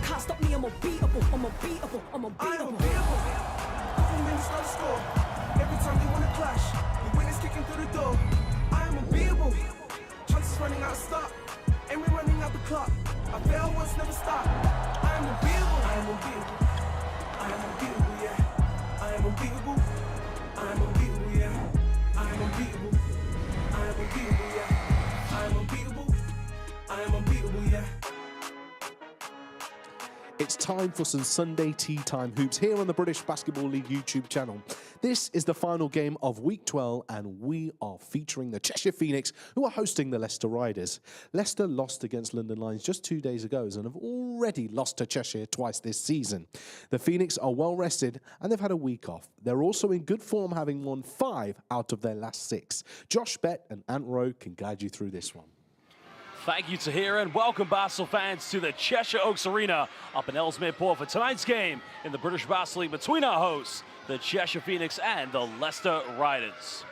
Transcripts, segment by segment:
Can't stop me, I'm unbeatable, I'm unbeatable, I'm unbeatable. I am unbeatable. Couple minutes on the score. Every time you wanna clash, the win is kicking through the door. I am unbeatable. Chances running out of stop, and we're running out the clock. I fail once, never stop. I am unbeatable. I am unbeatable. I am unbeatable, yeah. I am unbeatable. I am unbeatable, yeah. I am unbeatable. I am unbeatable, yeah. I am unbeatable. I am unbeatable, yeah. It's time for some Sunday tea time hoops here on the British Basketball League YouTube channel. This is the final game of Week 12 and we are featuring the Cheshire Phoenix who are hosting the Leicester Riders. Leicester lost against London Lions just 2 days ago and have already lost to Cheshire twice this season. The Phoenix are well rested and they've had a week off. They're also in good form, having won 5 out of their last 6. Josh Bett and Ant Rowe can guide you through this one. Thank you, Tahir, and welcome, Basel fans, to the Cheshire Oaks Arena up in Ellesmere Port for tonight's game in the British Basketball League between our hosts, the Cheshire Phoenix and the Leicester Riders.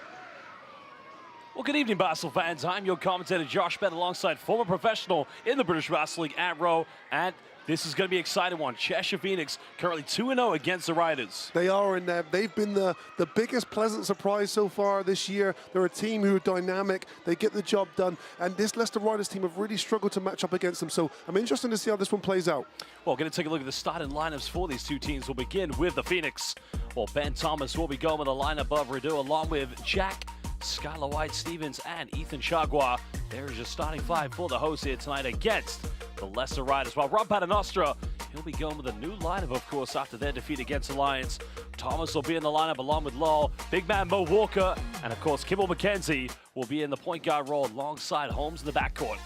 Well, good evening, Basel fans. I'm your commentator, Josh Bett, alongside former professional in the British Basketball League, Ant Rowe, and this is going to be an exciting one. Cheshire Phoenix currently 2-0 against the Riders. They are, and they've been the biggest pleasant surprise so far this year. They're a team who are dynamic. They get the job done. And this Leicester Riders team have really struggled to match up against them. So I'm interested to see how this one plays out. Well, going to take a look at the starting lineups for these two teams. We'll begin with the Phoenix. Well, Ben Thomas will be going with a lineup of Rideau along with Jack, Skylar White-Stevens, and Ethan Chagua. There's your starting 5 for the hosts here tonight against the Leicester Riders. While Rob Paternostra, he'll be going with a new lineup, of course, after their defeat against the Lions. Thomas will be in the lineup along with Lowell, big man Mo Walker, and of course, Kimball McKenzie will be in the point guard role alongside Holmes in the backcourt.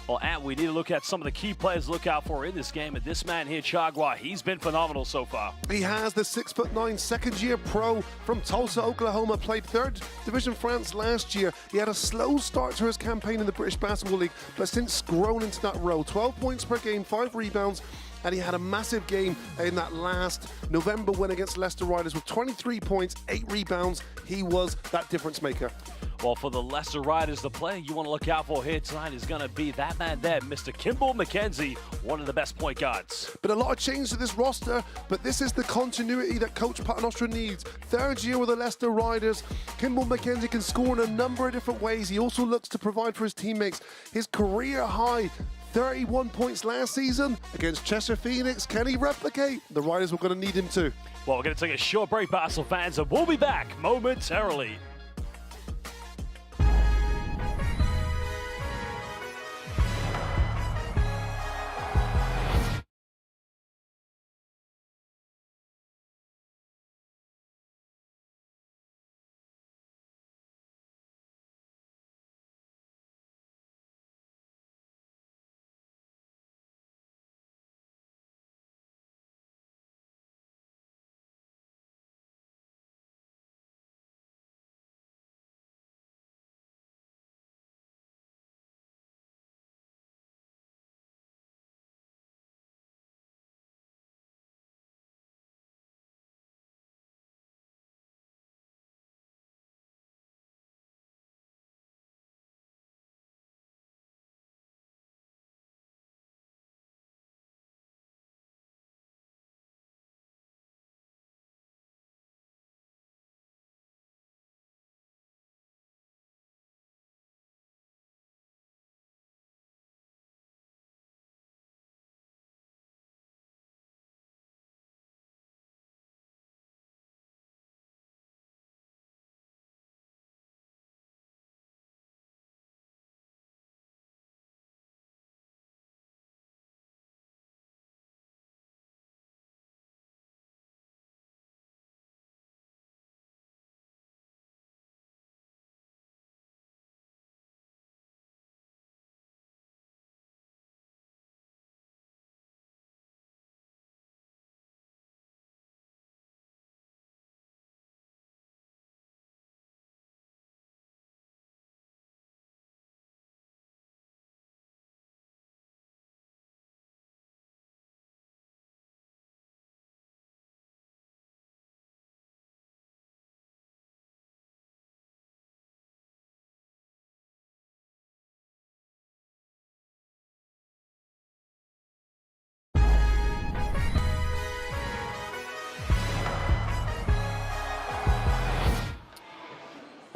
Well, Ant, we need to look at some of the key players to look out for in this game. And this man here, Chagua, he's been phenomenal so far. He has. The 6'9" second-year pro from Tulsa, Oklahoma, played 3rd Division France last year. He had a slow start to his campaign in the British Basketball League, but since grown into that role. 12 points per game, 5 rebounds, and he had a massive game in that last November win against Leicester Riders with 23 points, 8 rebounds. He was that difference maker. Well, for the Leicester Riders, the player you want to look out for here tonight is going to be that man there, Mr. Kimball McKenzie, one of the best point guards. But a lot of change to this roster, but this is the continuity that Coach Paternostra needs. 3rd year with the Leicester Riders. Kimball McKenzie can score in a number of different ways. He also looks to provide for his teammates. His career high 31 points last season against Cheshire Phoenix. Can he replicate? The Riders were going to need him to. Well, we're going to take a short break, Basel fans, and we'll be back momentarily.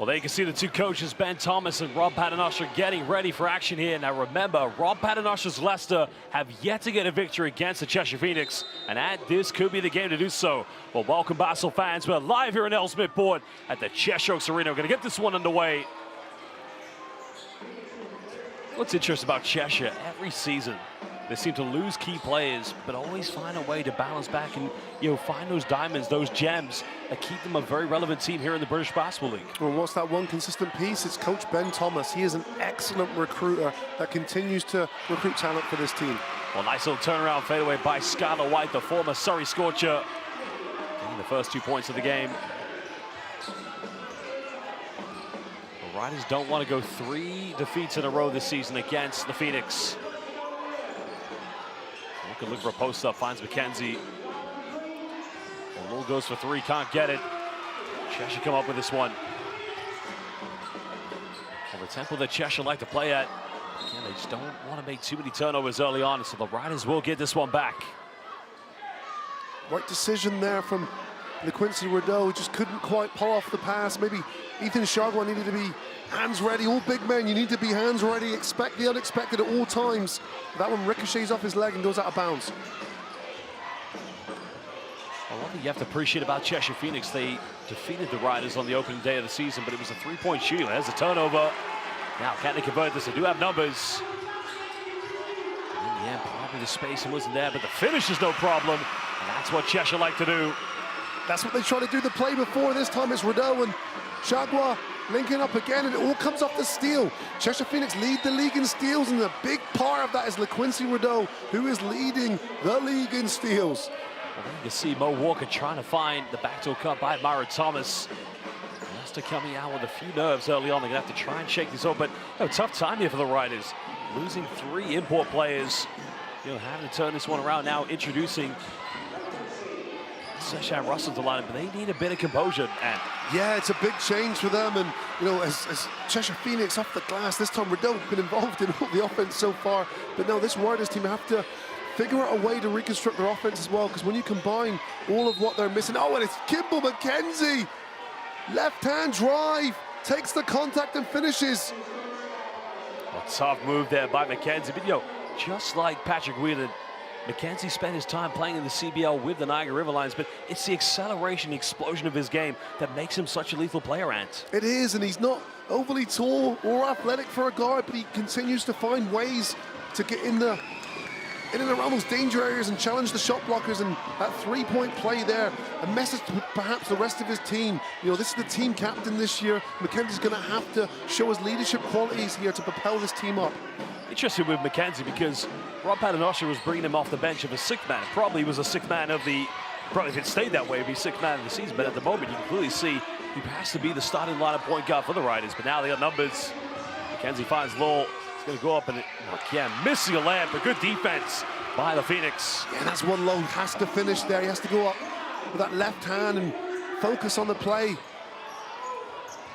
Well, there you can see the two coaches, Ben Thomas and Rob Paternoster, getting ready for action here. Now remember, Rob Paternoster's Leicester have yet to get a victory against the Cheshire Phoenix, and this could be the game to do so. Well, welcome Basel fans. We're live here in Ellesmere Port at the Cheshire Arena. We're going to get this one underway. What's interesting about Cheshire, every season they seem to lose key players, but always find a way to balance back and, find those diamonds, those gems that keep them a very relevant team here in the British Basketball League. Well, what's that one consistent piece? It's Coach Ben Thomas. He is an excellent recruiter that continues to recruit talent for this team. Well, nice little turnaround fadeaway by Skylar White, the former Surrey Scorcher, getting the first 2 points of the game. The Riders don't want to go 3 defeats in a row this season against the Phoenix. Could look for a post-up, finds McKenzie. Lowell goes for 3, can't get it. Cheshire come up with this one. Well, the tempo that Cheshire like to play at, again, they just don't want to make too many turnovers early on, so the Riders will get this one back. Right decision there from LeQuincy Rideau. Just couldn't quite pull off the pass. Maybe Ethan Shagwa needed to be hands ready. All big men, you need to be hands ready. Expect the unexpected at all times. That one ricochets off his leg and goes out of bounds. Well, one thing you have to appreciate about Cheshire Phoenix, they defeated the Riders on the opening day of the season, but it was a 3-point shooting. There's a turnover. Now, can they convert this? They do have numbers. In the end, probably the spacing wasn't there, but the finish is no problem. And that's what Cheshire like to do. That's what they tried to do the play before. This time it's Rideau and Shagwa linking up again, and it all comes off the steal. Cheshire Phoenix lead the league in steals, and a big part of that is LeQuincy Rideau, who is leading the league in steals. Well, you can see Mo Walker trying to find the backdoor cut by Myra Thomas. Leicester coming out with a few nerves early on. They're going to have to try and shake this up, but tough time here for the Riders. Losing 3 import players. Having to turn this one around now, introducing Cheshire Russell to line up, but they need a bit of composure. And yeah, it's a big change for them, and as Cheshire Phoenix off the glass this time, Rideau been involved in all the offense so far, but now this Riders team have to figure out a way to reconstruct their offense as well, because when you combine all of what they're missing, and it's Kimball McKenzie, left hand drive, takes the contact and finishes. A tough move there by McKenzie, but just like Patrick Whelan, McKenzie spent his time playing in the CBL with the Niagara River Lions, but it's the acceleration, the explosion of his game that makes him such a lethal player, Ant. It is, and he's not overly tall or athletic for a guard, but he continues to find ways to get in and around those danger areas and challenge the shot blockers, and that 3-point play there, a message to perhaps the rest of his team. This is the team captain this year. McKenzie's going to have to show his leadership qualities here to propel this team up. Interesting with McKenzie because Rob Paternoster was bringing him off the bench of a 6th man. Probably was a 6th man of the, probably if it stayed that way, it'd be 6th man of the season. But at the moment, you can clearly see he has to be the starting lineup point guard for the Riders. But now they got numbers. McKenzie finds Lowell. He's going to go up and again, missing a layup, but good defense by the Phoenix. Yeah, that's one Lowell has to finish there. He has to go up with that left hand and focus on the play.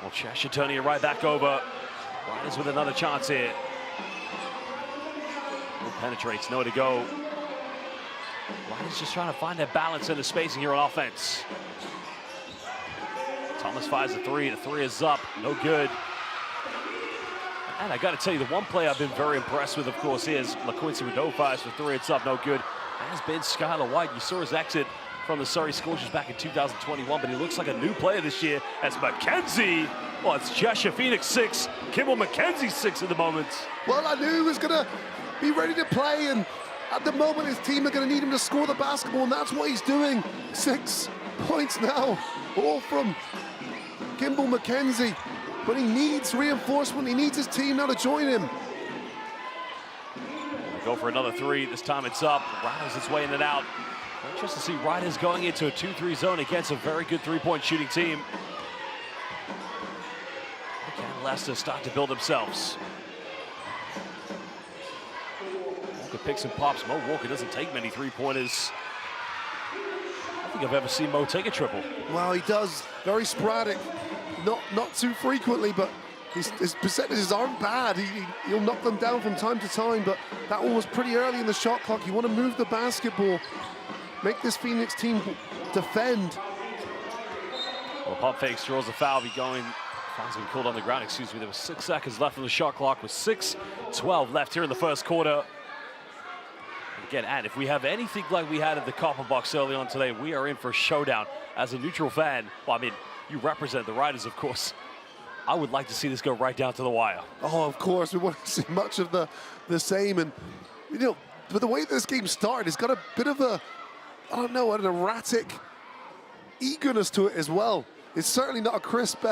Well, Cheshire turning it right back over. Riders with another chance here. Penetrates, nowhere to go. Riders just trying to find their balance in the spacing here on offense. Thomas fires a 3. The 3 is up, no good. And I got to tell you, the one play I've been very impressed with, of course, is LeQuincy Rideau fires for 3. It's up, no good. Has been Skylar White. You saw his exit from the Surrey Scorchers back in 2021, but he looks like a new player this year as McKenzie. Well, it's Cheshire Phoenix 6, Kimball McKenzie 6 at the moment. Well, I knew he was going to be ready to play, and at the moment his team are going to need him to score the basketball, and that's what he's doing. 6 points now, all from Kimball McKenzie, but he needs reinforcement. He needs his team now to join him. Go for another 3. This time it's up. Riders its way in and out. Interesting to see Riders going into a 2-3 zone against a very good 3-point shooting team. Can Leicester start to build themselves? Walker picks and pops. Mo Walker doesn't take many 3-pointers. I don't think I've ever seen Mo take a triple. Well, he does. Very sporadic. Not too frequently, but his percentages aren't bad. He'll knock them down from time to time, but that one was pretty early in the shot clock. You want to move the basketball, make this Phoenix team defend. Well, pump fakes, draws a foul, be going Foul's been called on the ground, excuse me. There was 6 seconds left on the shot clock with 6:12 left here in the first quarter. Again, and if we have anything like we had at the Copper Box early on today, we are in for a showdown. As a neutral fan, well, I mean, you represent the Riders, of course. I would like to see this go right down to the wire. Oh, of course, we want to see much of the same. And, you know, but the way this game started, it's got a bit of a, I don't know, an erratic eagerness to it as well. It's certainly not a crisp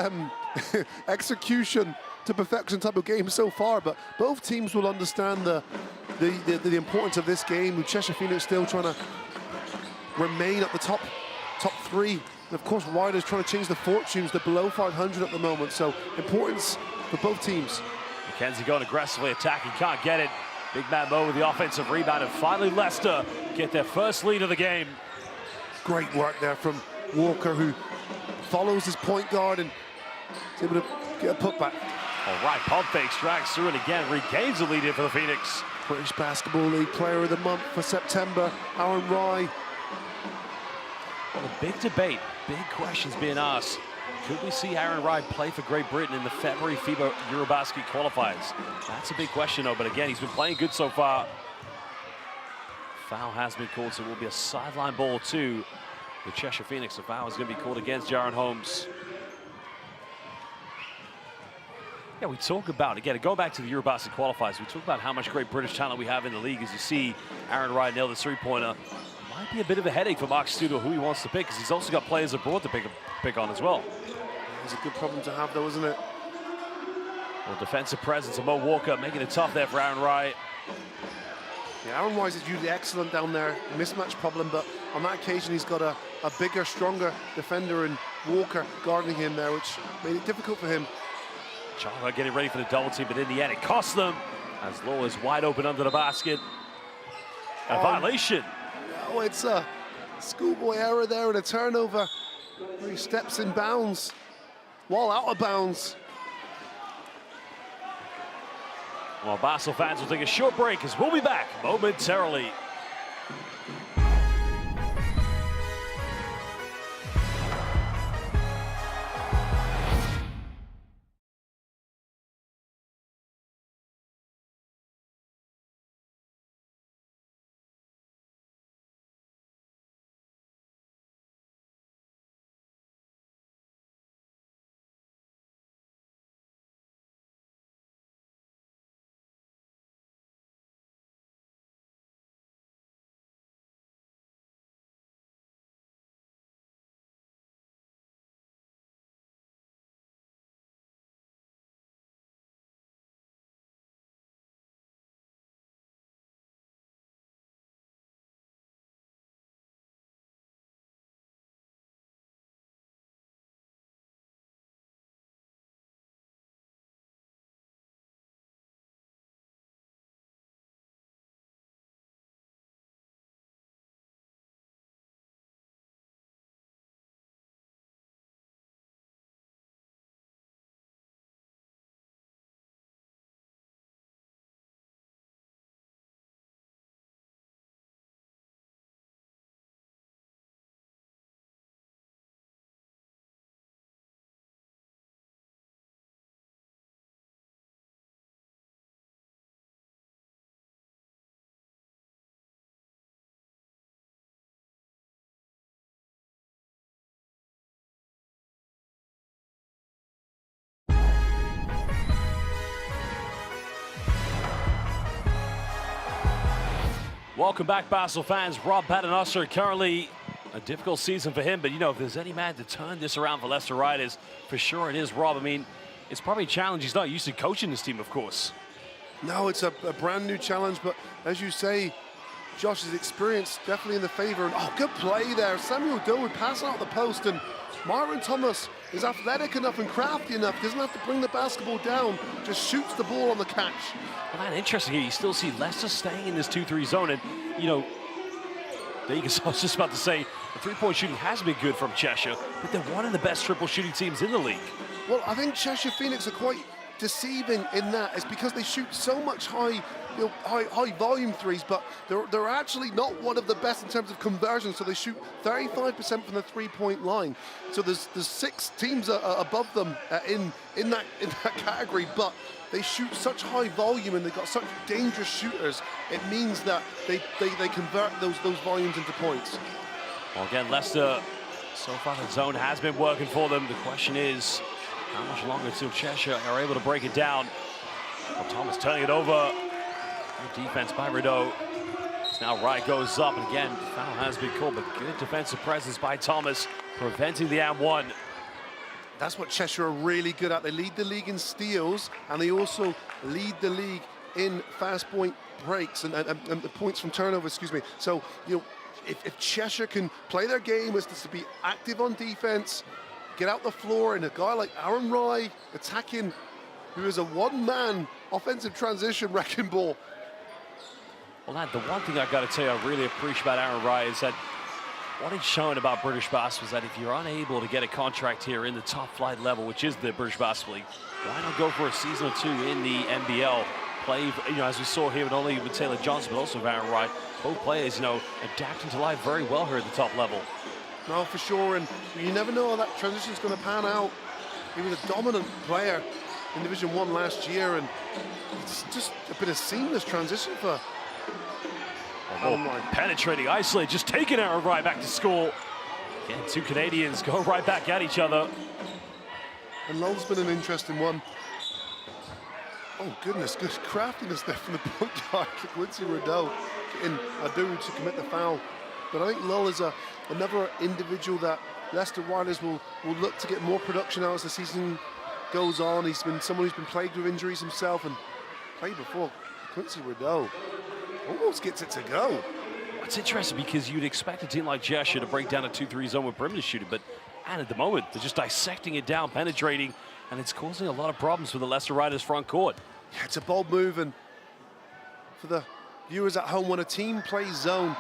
execution to perfection type of game so far, but both teams will understand the importance of this game, with Cheshire Phoenix still trying to remain at the top 3. And of course, Riders trying to change the fortunes. They're below 500 at the moment, so importance for both teams. McKenzie going aggressively attacking, can't get it. Big man Mo with the offensive rebound, and finally Leicester get their first lead of the game. Great work there from Walker, who follows his point guard and is able to get a putback. All right, pump fakes, drags through, and again regains the lead here for the Phoenix. British Basketball League Player of the Month for September, Aaron Rye. Well, a big debate, big questions being asked. Could we see Aaron Rye play for Great Britain in the February FIBA Eurobasket qualifiers? That's a big question, though, but again, he's been playing good so far. Foul has been called, so it will be a sideline ball to the Cheshire Phoenix. The foul is going to be called against Jaron Holmes. Yeah, we talk about, again, going back to the Eurobasket qualifiers, we talk about how much great British talent we have in the league. As you see, Aaron Rye nail the three-pointer. Might be a bit of a headache for Mark Studo who he wants to pick, because he's also got players abroad to pick on as well. It's a good problem to have, though, isn't it? Well, defensive presence of Mo Walker making it tough there for Aaron Rye. Yeah, Aaron Rye is usually excellent down there, mismatch problem, but on that occasion he's got a bigger, stronger defender in Walker guarding him there, which made it difficult for him. Chandler getting ready for the double team, but in the end it cost them as Law is wide open under the basket. A violation. No, it's a schoolboy error there and a turnover where he steps in bounds while out of bounds. Well, Basel fans will take a short break as we'll be back momentarily. Welcome back, Basel fans. Rob Paternoster, currently a difficult season for him, but you know, if there's any man to turn this around for Leicester Riders, for sure it is Rob. I mean, it's probably a challenge. He's not used to coaching this team, of course. No, it's a brand new challenge, but as you say, Josh's experience definitely in the favor. And, oh, good play there. Samuel Doe would pass out the post, and Myron Thomas is athletic enough and crafty enough. Doesn't have to bring the basketball down, just shoots the ball on the catch. Well, man, interesting here. You still see Leicester staying in this 2-3 zone, and, you know, I was just about to say, the three-point shooting has been good from Cheshire, but they're one of the best triple shooting teams in the league. Well, I think Cheshire Phoenix are quite deceiving in that. It's because they shoot so much high high volume threes, but they're actually not one of the best in terms of conversion. So they shoot 35% from the 3-point line. So there's 6 teams above them in that category, but they shoot such high volume and they've got such dangerous shooters. It means that they convert those volumes into points. Well, again, Leicester, so far the zone has been working for them. The question is, how much longer until Cheshire are able to break it down? Well, Thomas turning it over. Good defense by Rideau. Now Wright goes up, and again, foul has been called, but good defensive presence by Thomas, preventing the and-one. That's what Cheshire are really good at. They lead the league in steals, and they also lead the league in fast point breaks and the points from turnover, excuse me. So, you know, if Cheshire can play their game as to be active on defense, get out the floor, and a guy like Aaron Wright attacking, who is a one-man offensive transition wrecking ball. Well, Lad, the one thing I got to tell you I really appreciate about Aaron Wright is that what he's shown about British basketball is that if you're unable to get a contract here in the top flight level, which is the British Basketball League, why not go for a season or 2 in the NBL? Play, you know, as we saw here, not only with Taylor Johnson, but also with Aaron Wright. Both players, you know, adapting to life very well here at the top level. No, for sure, and you never know how that transition is going to pan out. He was a dominant player in Division 1 last year, and it's just a bit of seamless transition for penetrating, isolate, just taking Aaron Wright back to school. Again, 2 Canadians go right back at each other. And Lowell's been an interesting one. Oh goodness, good craftiness there from the point guard, Quincy Rideau, getting Adu to commit the foul. But I think Lowell is another individual that Leicester Riders will look to get more production out as the season goes on. He's been someone who's been plagued with injuries himself and played before. Quincy Rideau almost gets it to go. It's interesting because you'd expect a team like Cheshire to break down a 2-3 zone with perimeter shooting, but at the moment, they're just dissecting it down, penetrating, and it's causing a lot of problems for the Leicester Riders front court. Yeah, it's a bold move, and for the viewers at home, when a team plays zone,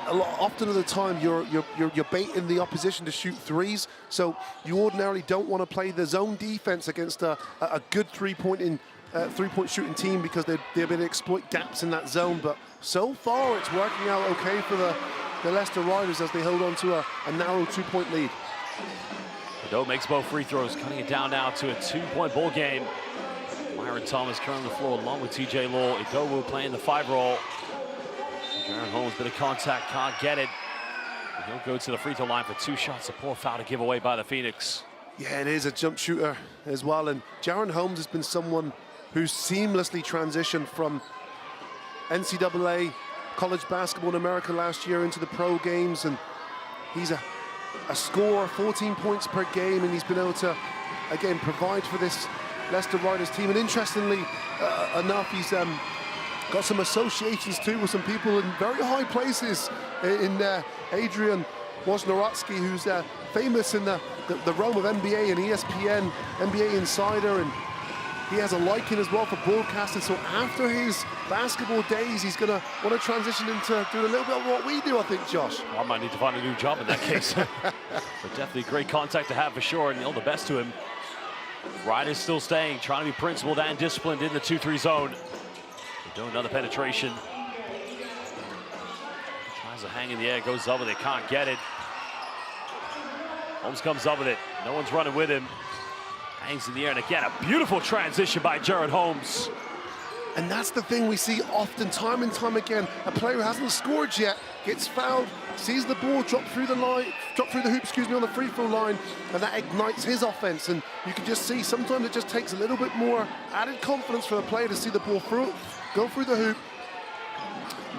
often of the time you're baiting the opposition to shoot threes, so you ordinarily don't want to play the zone defense against a good three-point shooting team because they're able to exploit gaps in that zone. But so far, it's working out okay for the Leicester Riders as they hold on to a narrow 2-point lead. Rideau makes both free throws, cutting it down now to a 2-point ball game. Myron Thomas currently on the floor along with TJ Law. Idowu playing the 5 role. Jaron Holmes, bit of contact, can't get it. And he'll go to the free throw line for 2 shots. A poor foul to give away by the Phoenix. Yeah, it is a jump shooter as well. And Jaron Holmes has been someone who's seamlessly transitioned from NCAA college basketball in America last year into the pro games. And he's a scorer, 14 points per game. And he's been able to, again, provide for this Leicester Riders team. And interestingly enough, he's got some associations too with some people in very high places in Adrian Wojnarowski, who's famous in the realm of NBA and ESPN, NBA Insider, and he has a liking as well for broadcasting. So after his basketball days, he's going to want to transition into doing a little bit of what we do, I think, Josh. Well, I might need to find a new job in that case. But definitely great contact to have for sure, and all the best to him. Riders still staying, trying to be principled and disciplined in the 2-3 zone. They're doing another penetration. Tries to hang in the air, goes up with it, can't get it. Holmes comes up with it, no one's running with him. Hangs in the air, and again, a beautiful transition by Jaron Holmes. And that's the thing we see often, time and time again. A player who hasn't scored yet gets fouled, sees the ball drop through the hoop, on the free throw line, and that ignites his offense. And you can just see sometimes it just takes a little bit more added confidence for the player to see the ball go through the hoop.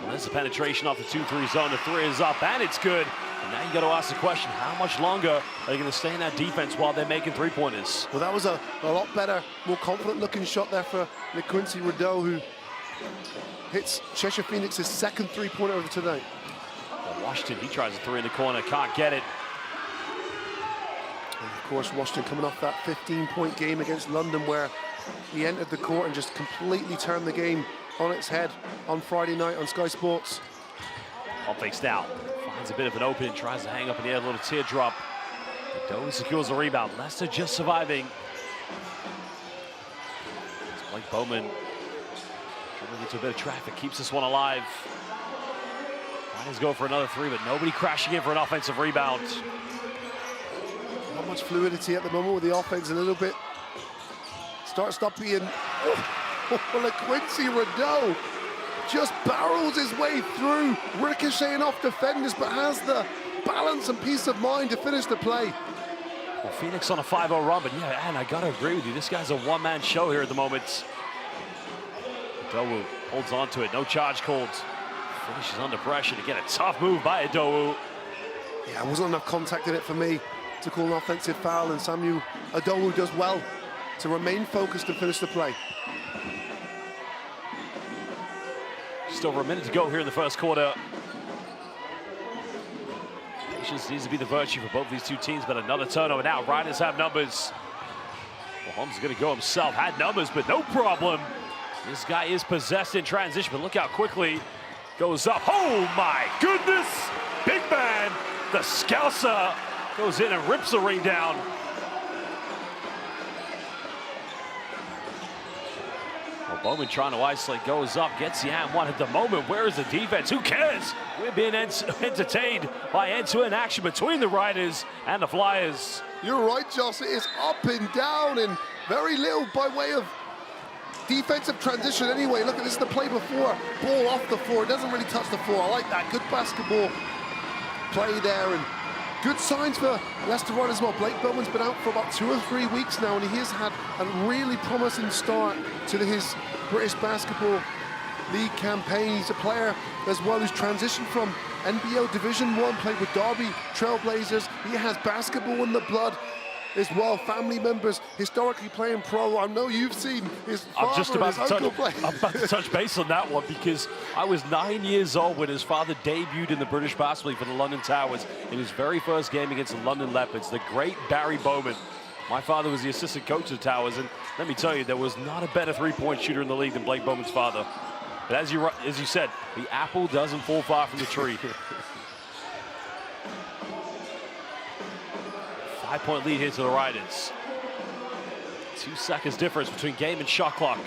Well, there's the penetration off the 2-3 zone. The 3 is up, and it's good. And now you got to ask the question, how much longer are they going to stay in that defense while they're making 3-pointers? Well, that was a lot better, more confident-looking shot there for Quincy Rideau, who hits Cheshire Phoenix's second 3-pointer of tonight. Well, Washington, he tries a 3 in the corner, can't get it. And of course, Washington coming off that 15-point game against London, where he entered the court and just completely turned the game on its head on Friday night on Sky Sports. Pump fakes now. Finds a bit of an opening, tries to hang up in the air, a little teardrop. Idowu secures the rebound. Leicester just surviving. It's Blake Bowman Getting into a bit of traffic, keeps this one alive. Riders go for another three, but nobody crashing in for an offensive rebound. Not much fluidity at the moment with the offense, a little bit. Stop being... Well, Quincy Rideau just barrels his way through, ricocheting off defenders, but has the balance and peace of mind to finish the play. Well, Phoenix on a 5-0 run, but yeah, and I gotta agree with you. This guy's a one-man show here at the moment. Adowu holds on to it, no charge called. Finishes under pressure to get a tough move by Adowu. Yeah, it wasn't enough contact in it for me to call an offensive foul, and Samuel Adowu does well to remain focused and finish the play. Just over a minute to go here in the first quarter. Patience needs to be the virtue for both these two teams, but another turnover now. Riders have numbers. Well, Holmes is going to go himself. Had numbers, but no problem. This guy is possessed in transition, but look how quickly goes up. Oh my goodness! Big man, the Scouser, goes in and rips the ring down. Well, Bowman trying to isolate, goes up, gets the and one at the moment. Where is the defense? Who cares? We're being entertained by end-to-end action between the Riders and the Flyers. You're right, Joss. It is up and down and very little by way of defensive transition anyway. Look at this, the play before. Ball off the floor. It doesn't really touch the floor. I like that. Good basketball play there, and good signs for Leicester Riders as well. Blake Bowman's been out for about 2 or 3 weeks now, and he has had a really promising start to his British Basketball League campaign. He's a player as well who's transitioned from NBL Division 1, played with Derby Trailblazers. He has basketball in the blood as well. Family members historically playing pro. I know you've seen his father and his uncle play. I'm about to touch base on that one, because I was 9 years old when his father debuted in the British Basketball League for the London Towers in his very first game against the London Leopards, the great Barry Bowman. My father was the assistant coach of the Towers, and let me tell you, there was not a better three-point shooter in the league than Blake Bowman's father. But as you said, the apple doesn't fall far from the tree. 5-point lead here to the Riders. 2 seconds difference between game and shot clock.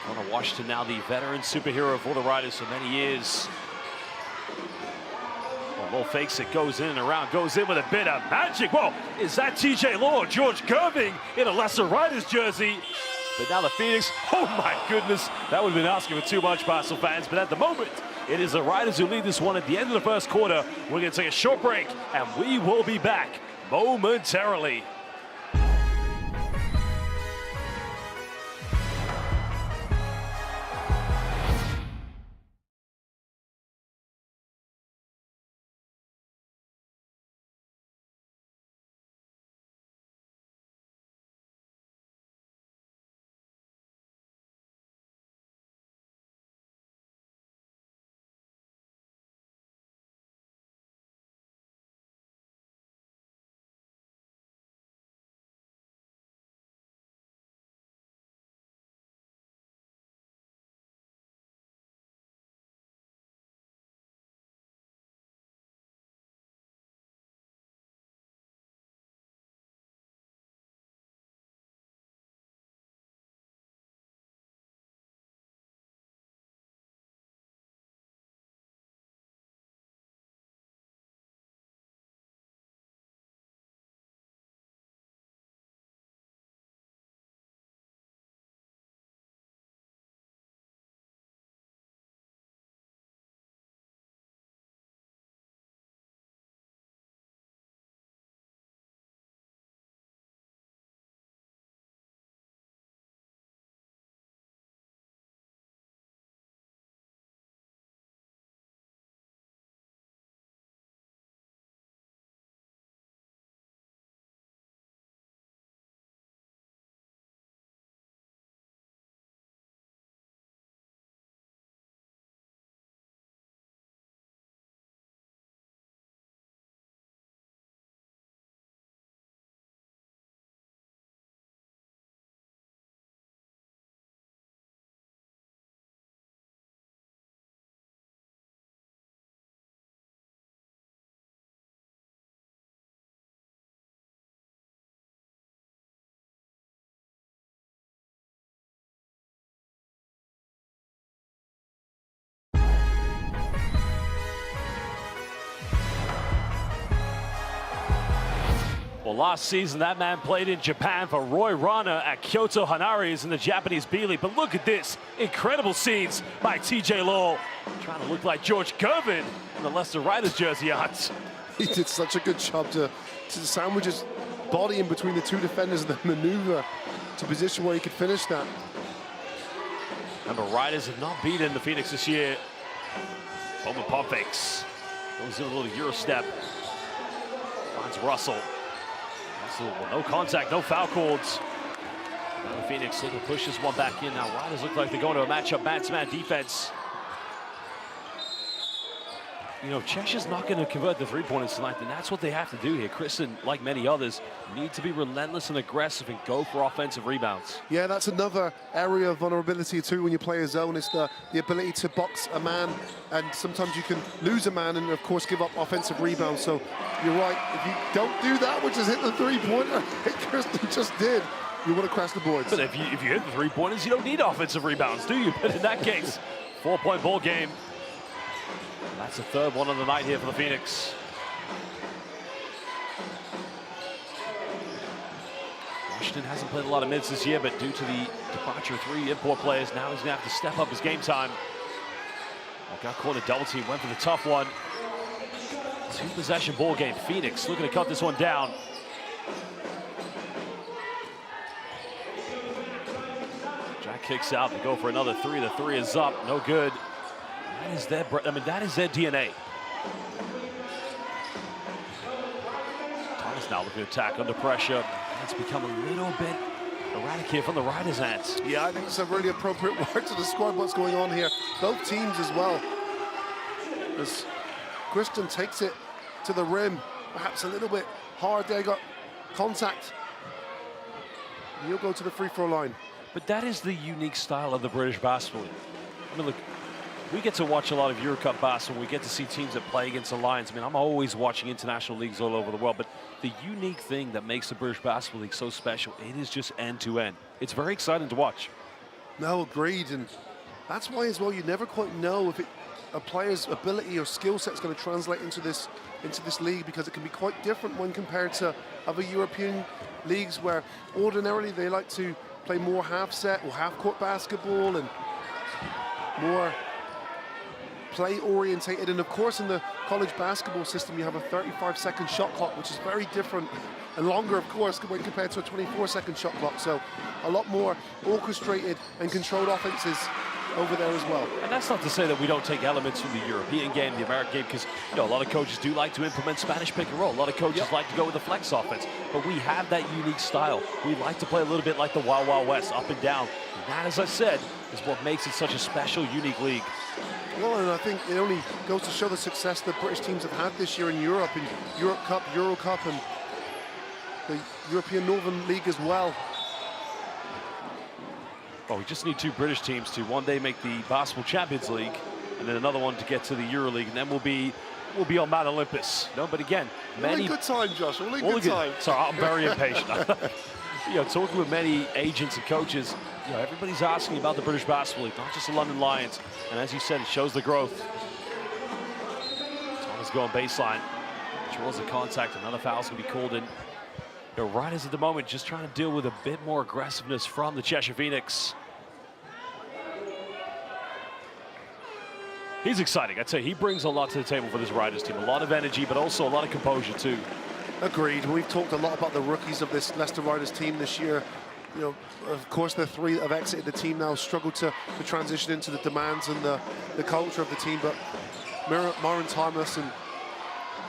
Connor Washington, now the veteran superhero for the Riders for many years. Well, Lowe fakes it, goes in and around, goes in with a bit of magic. Whoa, is that TJ Law, George Gerving in a Leicester Riders jersey? But now the Phoenix, oh my goodness, that would have been asking for too much, Basel fans. But at the moment, it is the Riders who lead this one at the end of the first quarter. We're going to take a short break, and we will be back momentarily. Well, last season, that man played in Japan for Roy Rana at Kyoto Hanaris in the Japanese B-League. But look at this. Incredible scenes by TJ Lowell. Trying to look like George Gervin in the Leicester Riders jersey on. He did such a good job to sandwich his body in between the two defenders and then maneuver to position where he could finish that. Remember, Riders have not beaten the Phoenix this year. Bowman pump fakes. Goes in a little Euro step. Finds Russell. Well, no contact, no foul calls. Now the Phoenix looking to push this one back in. Now Riders look like they're going to a matchup man-to-man defense. You know, Cheshire's not going to convert the three-pointers tonight, and that's what they have to do here. Kristen, like many others, need to be relentless and aggressive and go for offensive rebounds. Yeah, that's another area of vulnerability too when you play a zone. It's the ability to box a man, and sometimes you can lose a man and, of course, give up offensive rebounds. So you're right. If you don't do that, which is hit the three-pointer, Kristen just did, you want to crash the boards. But if you hit the three-pointers, you don't need offensive rebounds, do you? But in that case, 4-point ball game. That's the third one of the night here for the Phoenix. Washington hasn't played a lot of minutes this year, but due to the departure of 3 import players, now he's going to have to step up his game time. Got caught in a double team, went for the tough one. 2-possession ball game. Phoenix looking to cut this one down. Jack kicks out to go for another 3. The 3 is up, no good. That is their, that is their DNA. Thomas now looking to attack under pressure. It's become a little bit erratic here from the Riders' hands. Yeah, I think it's a really appropriate word to describe what's going on here. Both teams as well. As Christian takes it to the rim, perhaps a little bit hard there, got contact. And he'll go to the free throw line. But that is the unique style of the British basketball league. I mean, look, we get to watch a lot of Euro Cup basketball. We get to see teams that play against the Lions. I mean, I'm always watching international leagues all over the world, but the unique thing that makes the British Basketball League so special, it is just end-to-end. It's very exciting to watch. No, agreed, and that's why as well you never quite know if a player's ability or skill set is going to translate into this league, because it can be quite different when compared to other European leagues where ordinarily they like to play more half-set or half-court basketball and more play orientated. And of course in the college basketball system you have a 35-second shot clock, which is very different and longer, of course, when compared to a 24-second shot clock. So a lot more orchestrated and controlled offenses over there as well. And that's not to say that we don't take elements from the European game, the American game, because you know a lot of coaches do like to implement Spanish pick and roll. A lot of coaches like to go with the flex offense, but we have that unique style. We like to play a little bit like the Wild Wild West, up and down. And that, as I said, is what makes it such a special, unique league. Well, and I think it only goes to show the success that British teams have had this year in Europe, in Europe Cup, Euro Cup, and the European Northern League as well. Well, we just need 2 British teams to one day make the Basketball Champions League, and then another one to get to the Euro League, and then we'll be on Mount Olympus. No, but again, All in good time, Josh. All in good time. Sorry, I'm very impatient. You know, talking with many agents and coaches, you know, everybody's asking about the British Basketball League, not just the London Lions. And as you said, it shows the growth. Thomas going baseline, draws the contact. Another foul's gonna be called in. The Riders at the moment just trying to deal with a bit more aggressiveness from the Cheshire Phoenix. He's exciting. I'd say he brings a lot to the table for this Riders team. A lot of energy, but also a lot of composure too. Agreed. We've talked a lot about the rookies of this Leicester Riders team this year. You know, of course, the 3 that have exited the team now struggled to transition into the demands and the culture of the team. But Myron Thomas and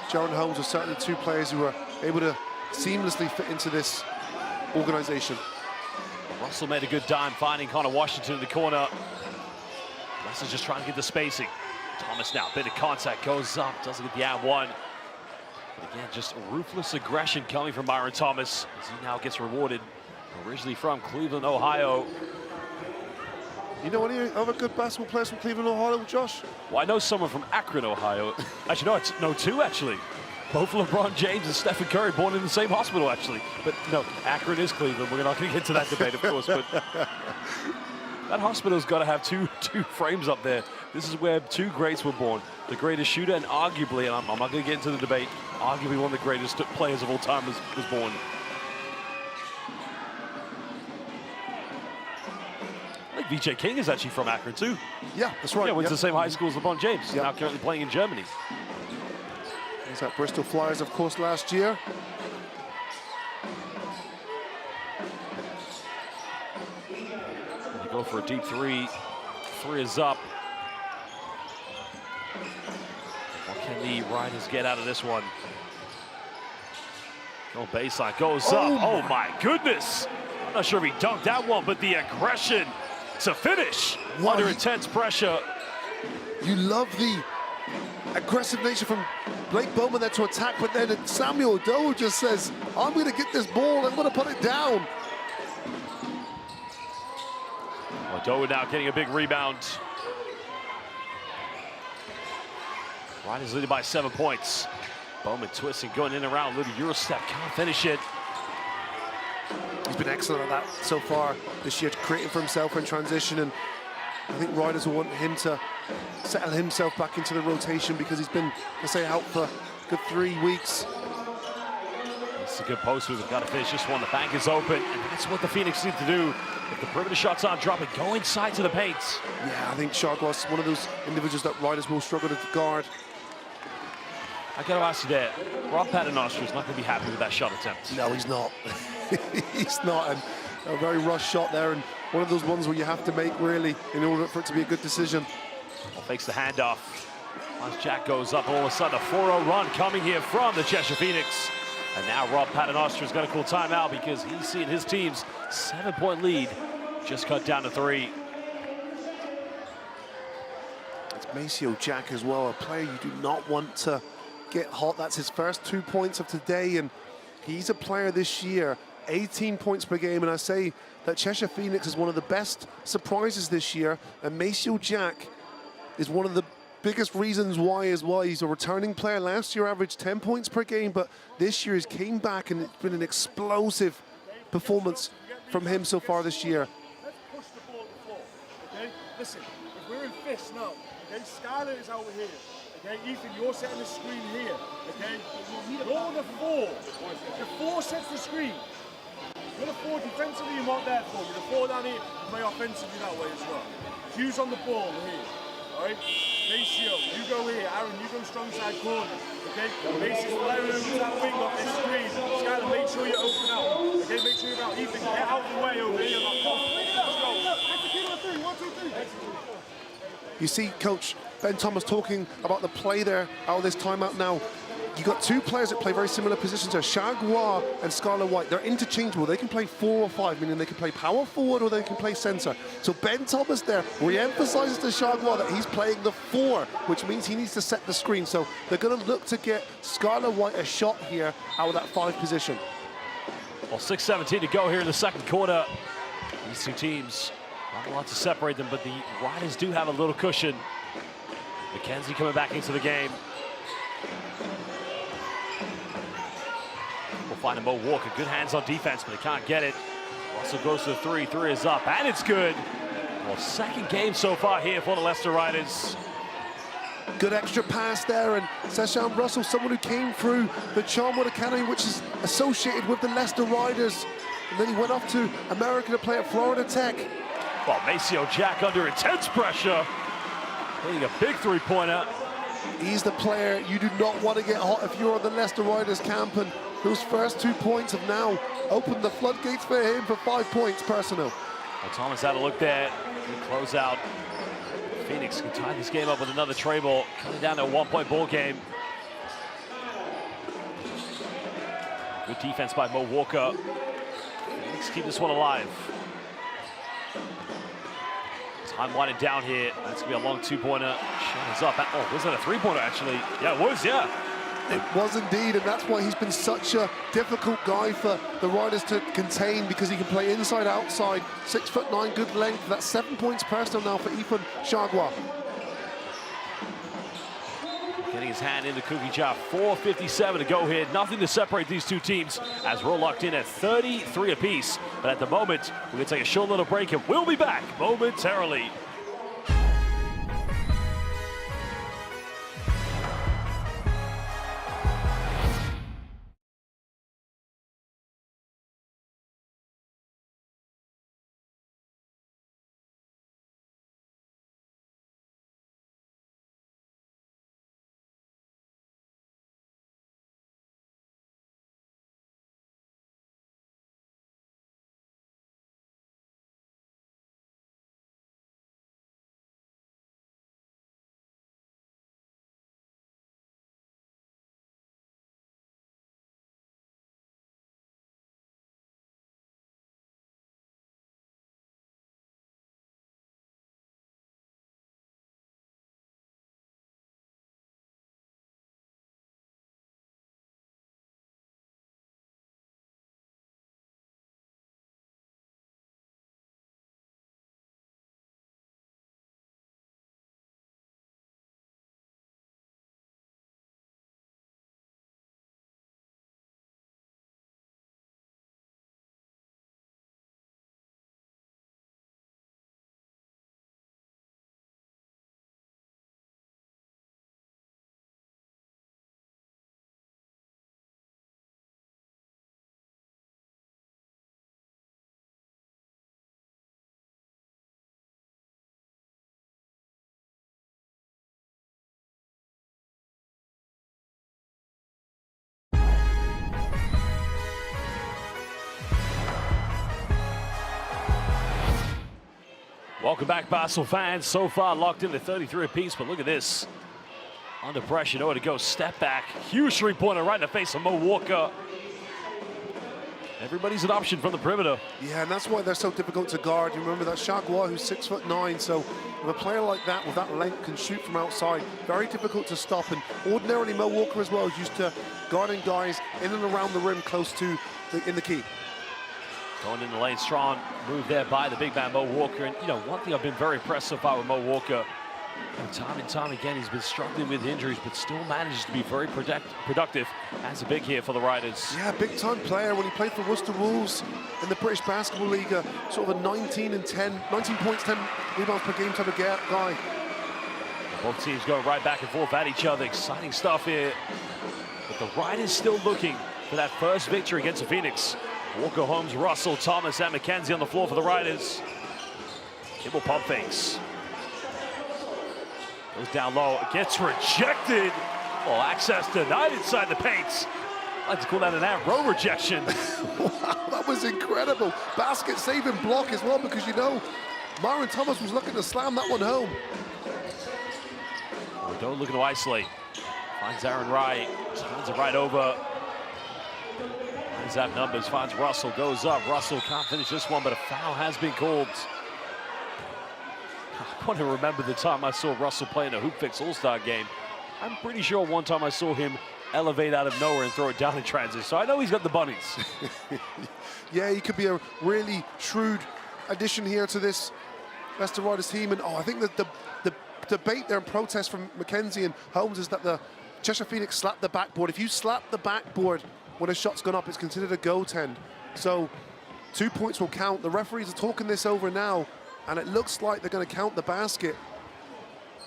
Jaron Holmes are certainly 2 players who are able to seamlessly fit into this organization. Russell made a good dime, finding Connor Washington in the corner. Russell's just trying to get the spacing. Thomas now, bit of contact, goes up, doesn't get the and one. But again, just ruthless aggression coming from Myron Thomas as he now gets rewarded. Originally from Cleveland, Ohio. You know any other good basketball players from Cleveland, Ohio, Josh? Well, I know someone from Akron, Ohio. Actually, no, I know 2, actually. Both LeBron James and Stephen Curry born in the same hospital, actually. But no, Akron is Cleveland. We're not going to get to that debate, of course. But that hospital's got to have two frames up there. This is where 2 greats were born. the greatest shooter, and arguably, and I'm not going to get into the debate, arguably one of the greatest players of all time was born. I think VJ King is actually from Akron too. Yeah, that's right. Yeah, went to Yep. the same high school as LeBron James. Yep. Now currently playing in Germany. He's at Bristol Flyers, of course, last year. They go for a deep three. Three is up. What can the Riders get out of this one? Go baseline, goes up. Oh my goodness. I'm not sure if he dunked that one, but the aggression to finish under intense pressure. You love the aggressive nature from Blake Bowman there to attack, but then Samuel Doe just says, I'm going to get this ball, I'm going to put it down. Well, Doe now getting a big rebound. Riders leading by 7 points. Bowman twisting, going in and around, little Euro step, can't finish it. He's been excellent at that so far this year, creating for himself in transition, and I think Riders will want him to settle himself back into the rotation because he's been, let's say, out for a good 3 weeks. It's a good post move, got to finish this one. The bank is open, and that's what the Phoenix need to do. If the perimeter shots aren't dropping, go inside to the paint. Yeah, I think Chargois, one of those individuals that Riders will struggle to guard. I got to ask you that, Rob Paternoster is not going to be happy with that shot attempt. No, he's not. He's not, and a very rushed shot there, and one of those ones where you have to make really in order for it to be a good decision. Well, fakes the handoff. Once Jack goes up, all of a sudden a 4-0 run coming here from the Cheshire Phoenix. And now Rob Paternoster is going to call timeout because he's seeing his team's 7-point lead just cut down to 3. It's Maceo Jack as well, a player you do not want to get hot. That's his first 2 points of today, and he's a player this year, 18 points per game, and I say that Cheshire Phoenix is one of the best surprises this year, and Maceo Jack is one of the biggest reasons why is why he's a returning player. Last year averaged 10 points per game, but this year he's came back and it's been an explosive performance from him so far this year. Let's push the ball to the floor, okay? Listen, if we're in fists now, okay, Skylar is out here, okay? Ethan, you're setting the screen here, okay? You're the 4. The 4 sets the screen. You're the 4 defensively, you're not there for. You're the 4 down here, you play offensively that way as well. Hughes on the ball here, all right? Maceo, you go here. Aaron, you go strong side corner, okay? Maceo, flaring over to that wing off this screen. Skylar, make sure you open out, okay? Make sure you're out. Ethan, get out the way over here. Let's go. 1, 2, 3. You see Coach Ben Thomas talking about the play there out of this timeout now. You got 2 players that play very similar positions there, Shagwa and Skylar White. They're interchangeable. They can play 4 or 5, meaning they can play power forward or they can play center. So Ben Thomas there re-emphasizes to Shagwa that he's playing the 4, which means he needs to set the screen. So they're going to look to get Skylar White a shot here out of that 5 position. Well, 6:17 to go here in the second quarter. These two teams, not a lot to separate them, but the Riders do have a little cushion. McKenzie coming back into the game. We'll find a Mo Walker. Good hands on defense, but he can't get it. Russell goes to the 3. 3 is up, and it's good. Well, second game so far here for the Leicester Riders. Good extra pass there, and Seshan Russell, someone who came through the Charnwood Academy, which is associated with the Leicester Riders. And then he went off to America to play at Florida Tech. Well, Maceo Jack under intense pressure. Hitting a big 3-pointer. He's the player you do not want to get hot if you're on the Leicester Riders camp, and those first 2 points have now opened the floodgates for him for 5 points personal. Well, Thomas had a look there. Good closeout. Phoenix can tie this game up with another tray ball, cutting down to a 1-point ball game. Good defense by Mo Walker. Phoenix keep this one alive. Time winding down here. That's gonna be a long 2-pointer. Shot is up. Oh, was that a 3-pointer actually? Yeah, it was, yeah. It was indeed, and that's why he's been such a difficult guy for the Riders to contain, because he can play inside, outside, 6'9", good length. That's 7 points personal now for Ethan Shagwa. Getting his hand in the cookie jar. 4:57 to go here. Nothing to separate these two teams as we're locked in at 33 apiece. But at the moment, we're gonna take a short little break and we'll be back momentarily. Welcome back, Basel fans. So far locked into 33 apiece, but look at this. Under pressure, nowhere to go. Step back. Huge three-pointer right in the face of Mo Walker. Everybody's an option from the perimeter. Yeah, and that's why they're so difficult to guard. You remember that Chagua, who's 6'9", so if a player like that with that length can shoot from outside, very difficult to stop. And ordinarily, Mo Walker as well is used to guarding guys in and around the rim close to in the key. Going in the lane strong, move there by the big man Mo Walker. And you know, one thing I've been very impressed so far with Mo Walker, time and time again, he's been struggling with injuries, but still manages to be very productive as a big here for the Riders. Yeah, big-time player. When he played for Worcester Wolves in the British Basketball League, sort of a 19 points, 10 rebounds per game type of guy. Both teams going right back and forth at each other. Exciting stuff here. But the Riders still looking for that first victory against the Phoenix. Walker, Holmes, Russell, Thomas, and McKenzie on the floor for the Riders. Kimball pump fakes. Goes down low, gets rejected. Well, access denied inside the paint. I like to call that an at-row rejection. Wow, that was incredible. Basket saving block as well, because you know, Myron Thomas was looking to slam that one home. Rideau looking to isolate. Finds Aaron Wright, turns it right over. Finds that numbers, finds Russell, goes up. Russell can't finish this one, but a foul has been called. I want to remember the time I saw Russell play in a Hoop Fix All-Star game. I'm pretty sure one time I saw him elevate out of nowhere and throw it down in transit. So I know he's got the bunnies. Yeah, he could be a really shrewd addition here to this Leicester Riders team. And I think that the debate there and protest from McKenzie and Holmes is that the Cheshire Phoenix slapped the backboard. If you slap the backboard when a shot's gone up, it's considered a goaltend. So 2 points will count. The referees are talking this over now, and it looks like they're going to count the basket.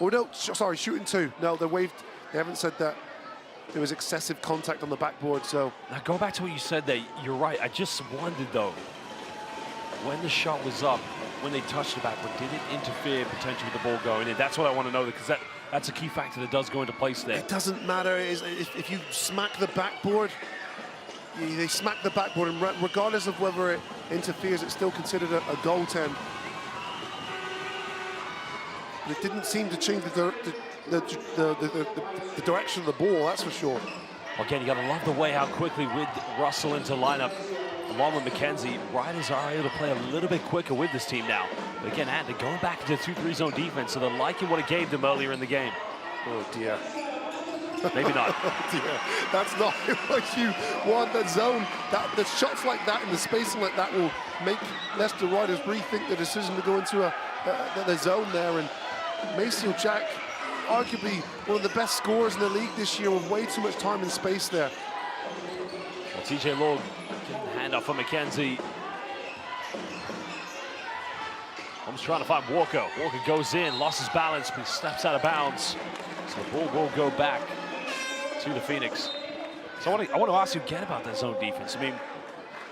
Oh no, sorry, shooting two. No, they waived. They haven't said that there was excessive contact on the backboard. So now go back to what you said there. You're right. I just wondered though, when the shot was up, when they touched the backboard, did it interfere potentially with the ball going in? That's what I want to know, because that's a key factor that does go into place there. It doesn't matter. If you smack the backboard, they smack the backboard, and regardless of whether it interferes, it's still considered a goaltend. But it didn't seem to change the direction of the ball, that's for sure. Again, you got to love the way how quickly with Russell into lineup, along with McKenzie, Riders are able to play a little bit quicker with this team now. But again, they're going back into 2-3 zone defense, so they're liking what it gave them earlier in the game. Oh dear. Maybe not. Oh dear. That's not what you want. That zone, the shots like that and the spacing like that will make Leicester Riders rethink the decision to go into the zone there. And Maceo Jack, arguably one of the best scorers in the league this year, with way too much time and space there. Well, TJ Lord getting the handoff from McKenzie. Holmes trying to find Walker. Walker goes in, lost his balance, but he steps out of bounds. So the ball will go back to the Phoenix. So I want to ask you again about that zone defense. I mean,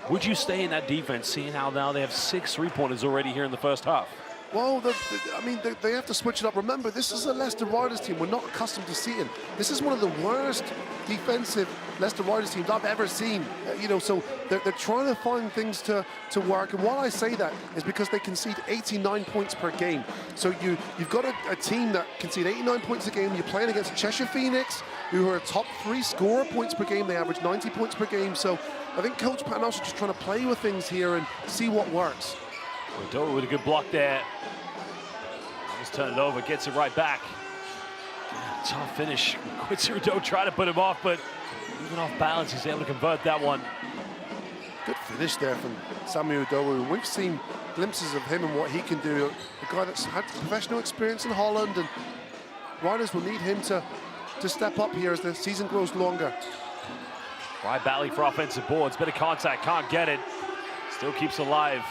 would you stay in that defense, seeing how now they have 6 3-pointers already here in the first half? Well, I mean, they have to switch it up. Remember, this is a Leicester Riders team we're not accustomed to seeing. This is one of the worst defensive Leicester Riders teams I've ever seen. You know, so they're trying to find things to work. And why I say that is because they concede 89 points per game. So you've got a team that concede 89 points a game. You're playing against Cheshire Phoenix, who are a top 3 scorer points per game. They average 90 points per game. So I think Coach Panos is just trying to play with things here and see what works. Rideau with a good block there. Just turn it over, gets it right back. Tough finish. Quincy Rideau trying to put him off, but even off balance, he's able to convert that one. Good finish there from Samuel Rideau. We've seen glimpses of him and what he can do. A guy that's had professional experience in Holland, and Riders will need him to step up here as the season grows longer. Right Bally for offensive boards. Bit of contact, can't get it. Still keeps alive.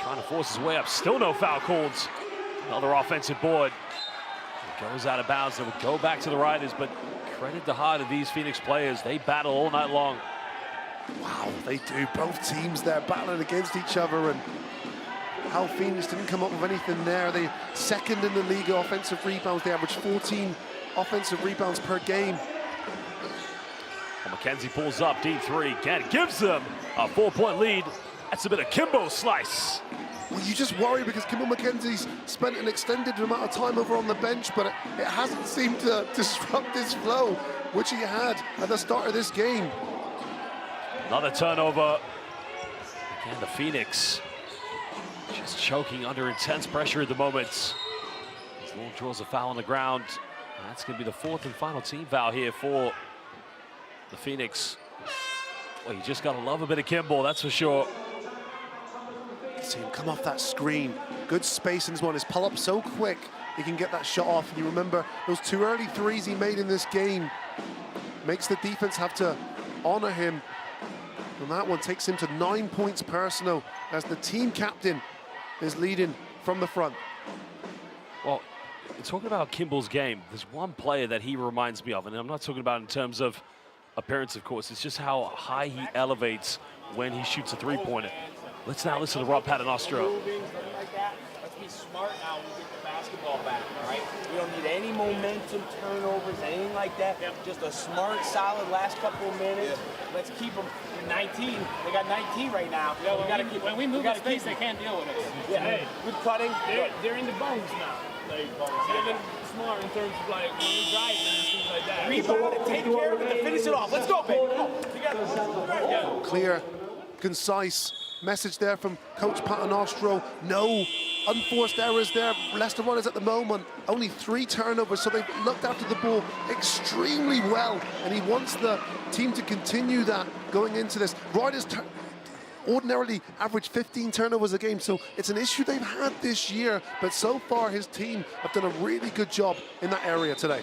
Trying to force his way up. Still no foul calls. Another offensive board. It goes out of bounds and will go back to the Riders, but credit the heart of these Phoenix players. They battle all night long. Wow, they do. Both teams there battling against each other, and how Phoenix didn't come up with anything there. They're second in the league in offensive rebounds. They average 14 offensive rebounds per game. Well, McKenzie pulls up, D3, again, gives them a 4-point lead. That's a bit of Kimbo slice. Well, you just worry because Kimball McKenzie's spent an extended amount of time over on the bench, but it hasn't seemed to disrupt his flow, which he had at the start of this game. Another turnover. Again, the Phoenix just choking under intense pressure at the moment. As Long draws a foul on the ground. And that's going to be the 4th and final team foul here for the Phoenix. Well, you just got to love a bit of Kimball, that's for sure. See him come off that screen. Good space in this one. His pull-up so quick, he can get that shot off. And you remember those 2 early threes he made in this game. Makes the defense have to honor him. And that one takes him to 9 points personal as the team captain is leading from the front. Well, talking about Kimball's game, there's one player that he reminds me of, and I'm not talking about in terms of appearance, of course. It's just how high he elevates when he shoots a three-pointer. Let's now listen to Rob Paternostro. Let's be smart now when we get the basketball back, all right? We don't need any momentum, turnovers, anything like that. Just a smart, solid last couple of minutes. Let's keep them 19. They got 19 right now. Yeah, we gotta keep, when we move in space, they can't deal with us. Yeah, hey, good cutting. They're in the bones now. They're smart in terms of like when we drive and things like that. Rebound, take care of it, and finish it off. Let's go, baby. Together. Clear, concise message there from Coach Paternostro. No unforced errors there. Leicester Riders at the moment, only 3 turnovers, so they've looked after the ball extremely well, and he wants the team to continue that going into this. Riders ordinarily average 15 turnovers a game, so it's an issue they've had this year, but so far his team have done a really good job in that area today.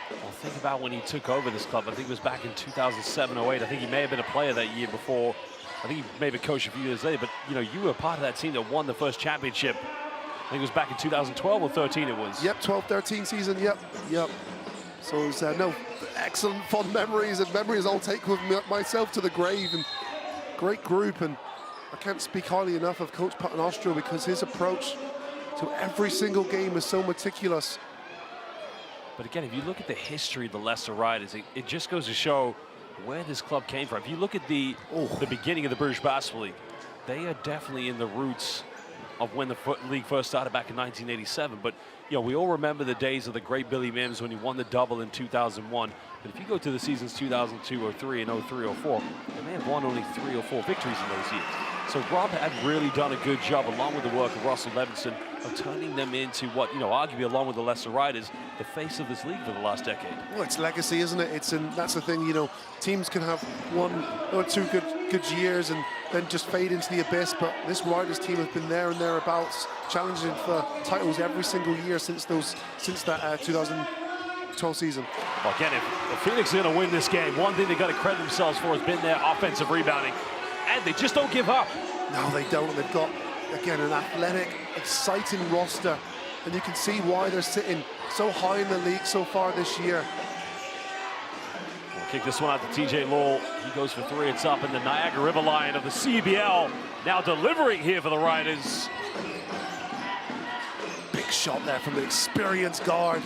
Well, think about when he took over this club. I think it was back in 2007-08. I think he may have been a player that year before. I think he maybe coached a few years later, but you know, you were part of that team that won the first championship. I think it was back in 2012 or 13 it was. Yep, 12-13 season, yep. So it's no, excellent fond memories, and memories I'll take with myself to the grave, and great group. And I can't speak highly enough of Coach Paternostro because his approach to every single game is so meticulous. But again, if you look at the history of the Leicester Riders, it just goes to show where this club came from. If you look at the beginning of the British Basketball League, they are definitely in the roots of when the league first started back in 1987. But you know, we all remember the days of the great Billy Mims when he won the double in 2001. But if you go to the seasons 2002, 03, and 03, 04, they may have won only 3 or 4 victories in those years. So Rob had really done a good job, along with the work of Russell Levinson, of turning them into what, you know, arguably along with the Leicester Riders, the face of this league for the last decade. Well, it's legacy, isn't it? That's the thing, you know, teams can have 1 or 2 good years and then just fade into the abyss, but this Riders team has been there and thereabouts, challenging for titles every single year since that 2012 season. Well, again, if Phoenix is going to win this game, one thing they've got to credit themselves for has been their offensive rebounding, and they just don't give up. No, they don't. They've got, again, an athletic, exciting roster, and you can see why they're sitting so high in the league so far this year. We'll kick this one out to TJ Lowell. He goes for 3. It's up in the Niagara River line of the CBL. Now delivering here for the Riders. Big shot there from the experienced guard.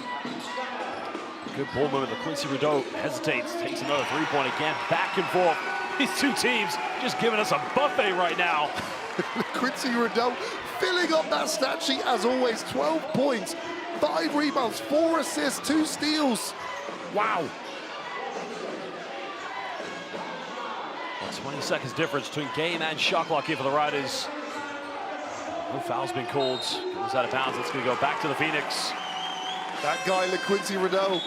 Good ball movement. Quincy Rideau hesitates, takes another 3-point again. Back and forth. These two teams just giving us a buffet right now. Quincy Rideau filling up that stat sheet as always. 12 points, 5 rebounds, 4 assists, 2 steals. Wow. Well, 20 seconds difference between game and shot clock here for the Riders. No foul's been called. Goes out of bounds. It's going to go back to the Phoenix. That guy, Quincy Rideau,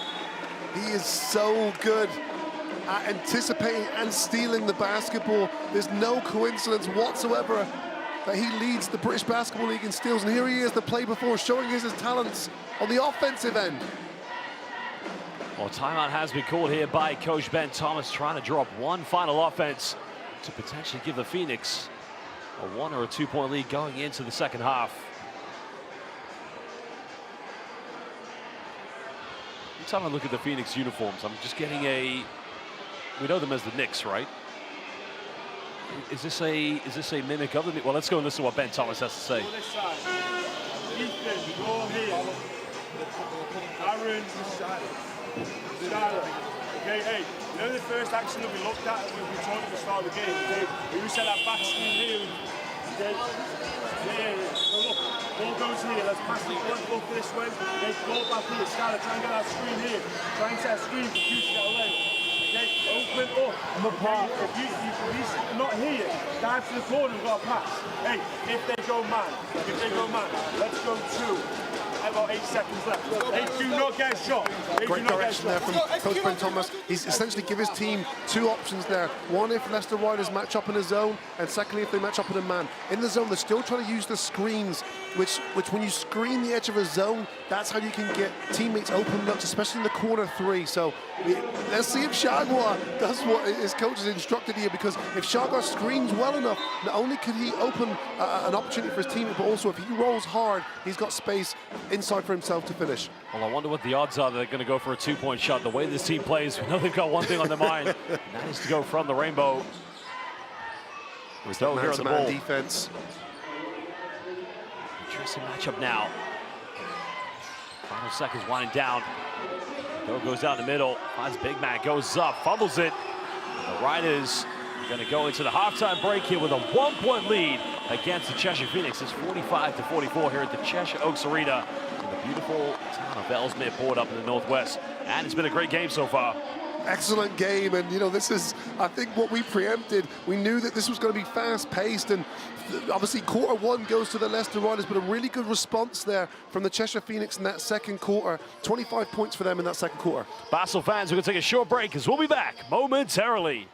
he is so good at anticipating and stealing the basketball. There's no coincidence whatsoever that he leads the British Basketball League in steals, and here he is the play before, showing his talents on the offensive end. Well, timeout has been called here by Coach Ben Thomas, trying to drop one final offense to potentially give the Phoenix a 1 or a 2-point lead going into the second half. Every time I look at the Phoenix uniforms, I'm just getting we know them as the Knicks, right? Is this a mimic of the Knicks? Well, let's go and listen to what Ben Thomas has to say. This side. Ethan, go here. Aaron, okay, hey, you know the first action that we looked at when we talked at the start of the game, okay? We said that back screen here, Okay? Yeah. So look, ball goes here. Let's pass the ball, go this way. Okay, ball back here. Skylar, try and get that screen here. Try and set a screen for you to get away. Okay, open up. Okay, if he's not here, dive to the corner and got a pass. Hey, if they go man, let's go 2. About 8 seconds left. Hey, do not get a shot. Great direction there from Coach Ben Thomas. He's essentially give his team 2 options there. One, if Leicester Riders match up in a zone, and secondly, if they match up in a man. In the zone, they're still trying to use the screens, which when you screen the edge of a zone, that's how you can get teammates open looks, especially in the corner 3. So let's see if Shagwar does what his coach has instructed here, because if Shagwar screens well enough, not only could he open an opportunity for his teammate, but also if he rolls hard, he's got space inside for himself to finish. Well, I wonder what the odds are that they're going to go for a 2-point shot. The way this team plays, we know they've got one thing on their mind, and that is to go from the rainbow. Rideau here on the ball. Defense. Interesting matchup now. Final seconds winding down. Rideau goes down the middle, finds Big Man, goes up, fumbles it. The Riders are going to go into the halftime break here with a 1-point lead against the Cheshire Phoenix. It's 45-44 here at the Cheshire Oaks Arena in the beautiful town of Ellesmere Port up in the northwest. And it's been a great game so far. Excellent game, and you know, this is, I think, what we preempted. We knew that this was going to be fast-paced, and obviously quarter 1 goes to the Leicester Riders, but a really good response there from the Cheshire Phoenix in that second quarter. 25 points for them in that second quarter. Basel fans, we're going to take a short break because we'll be back momentarily.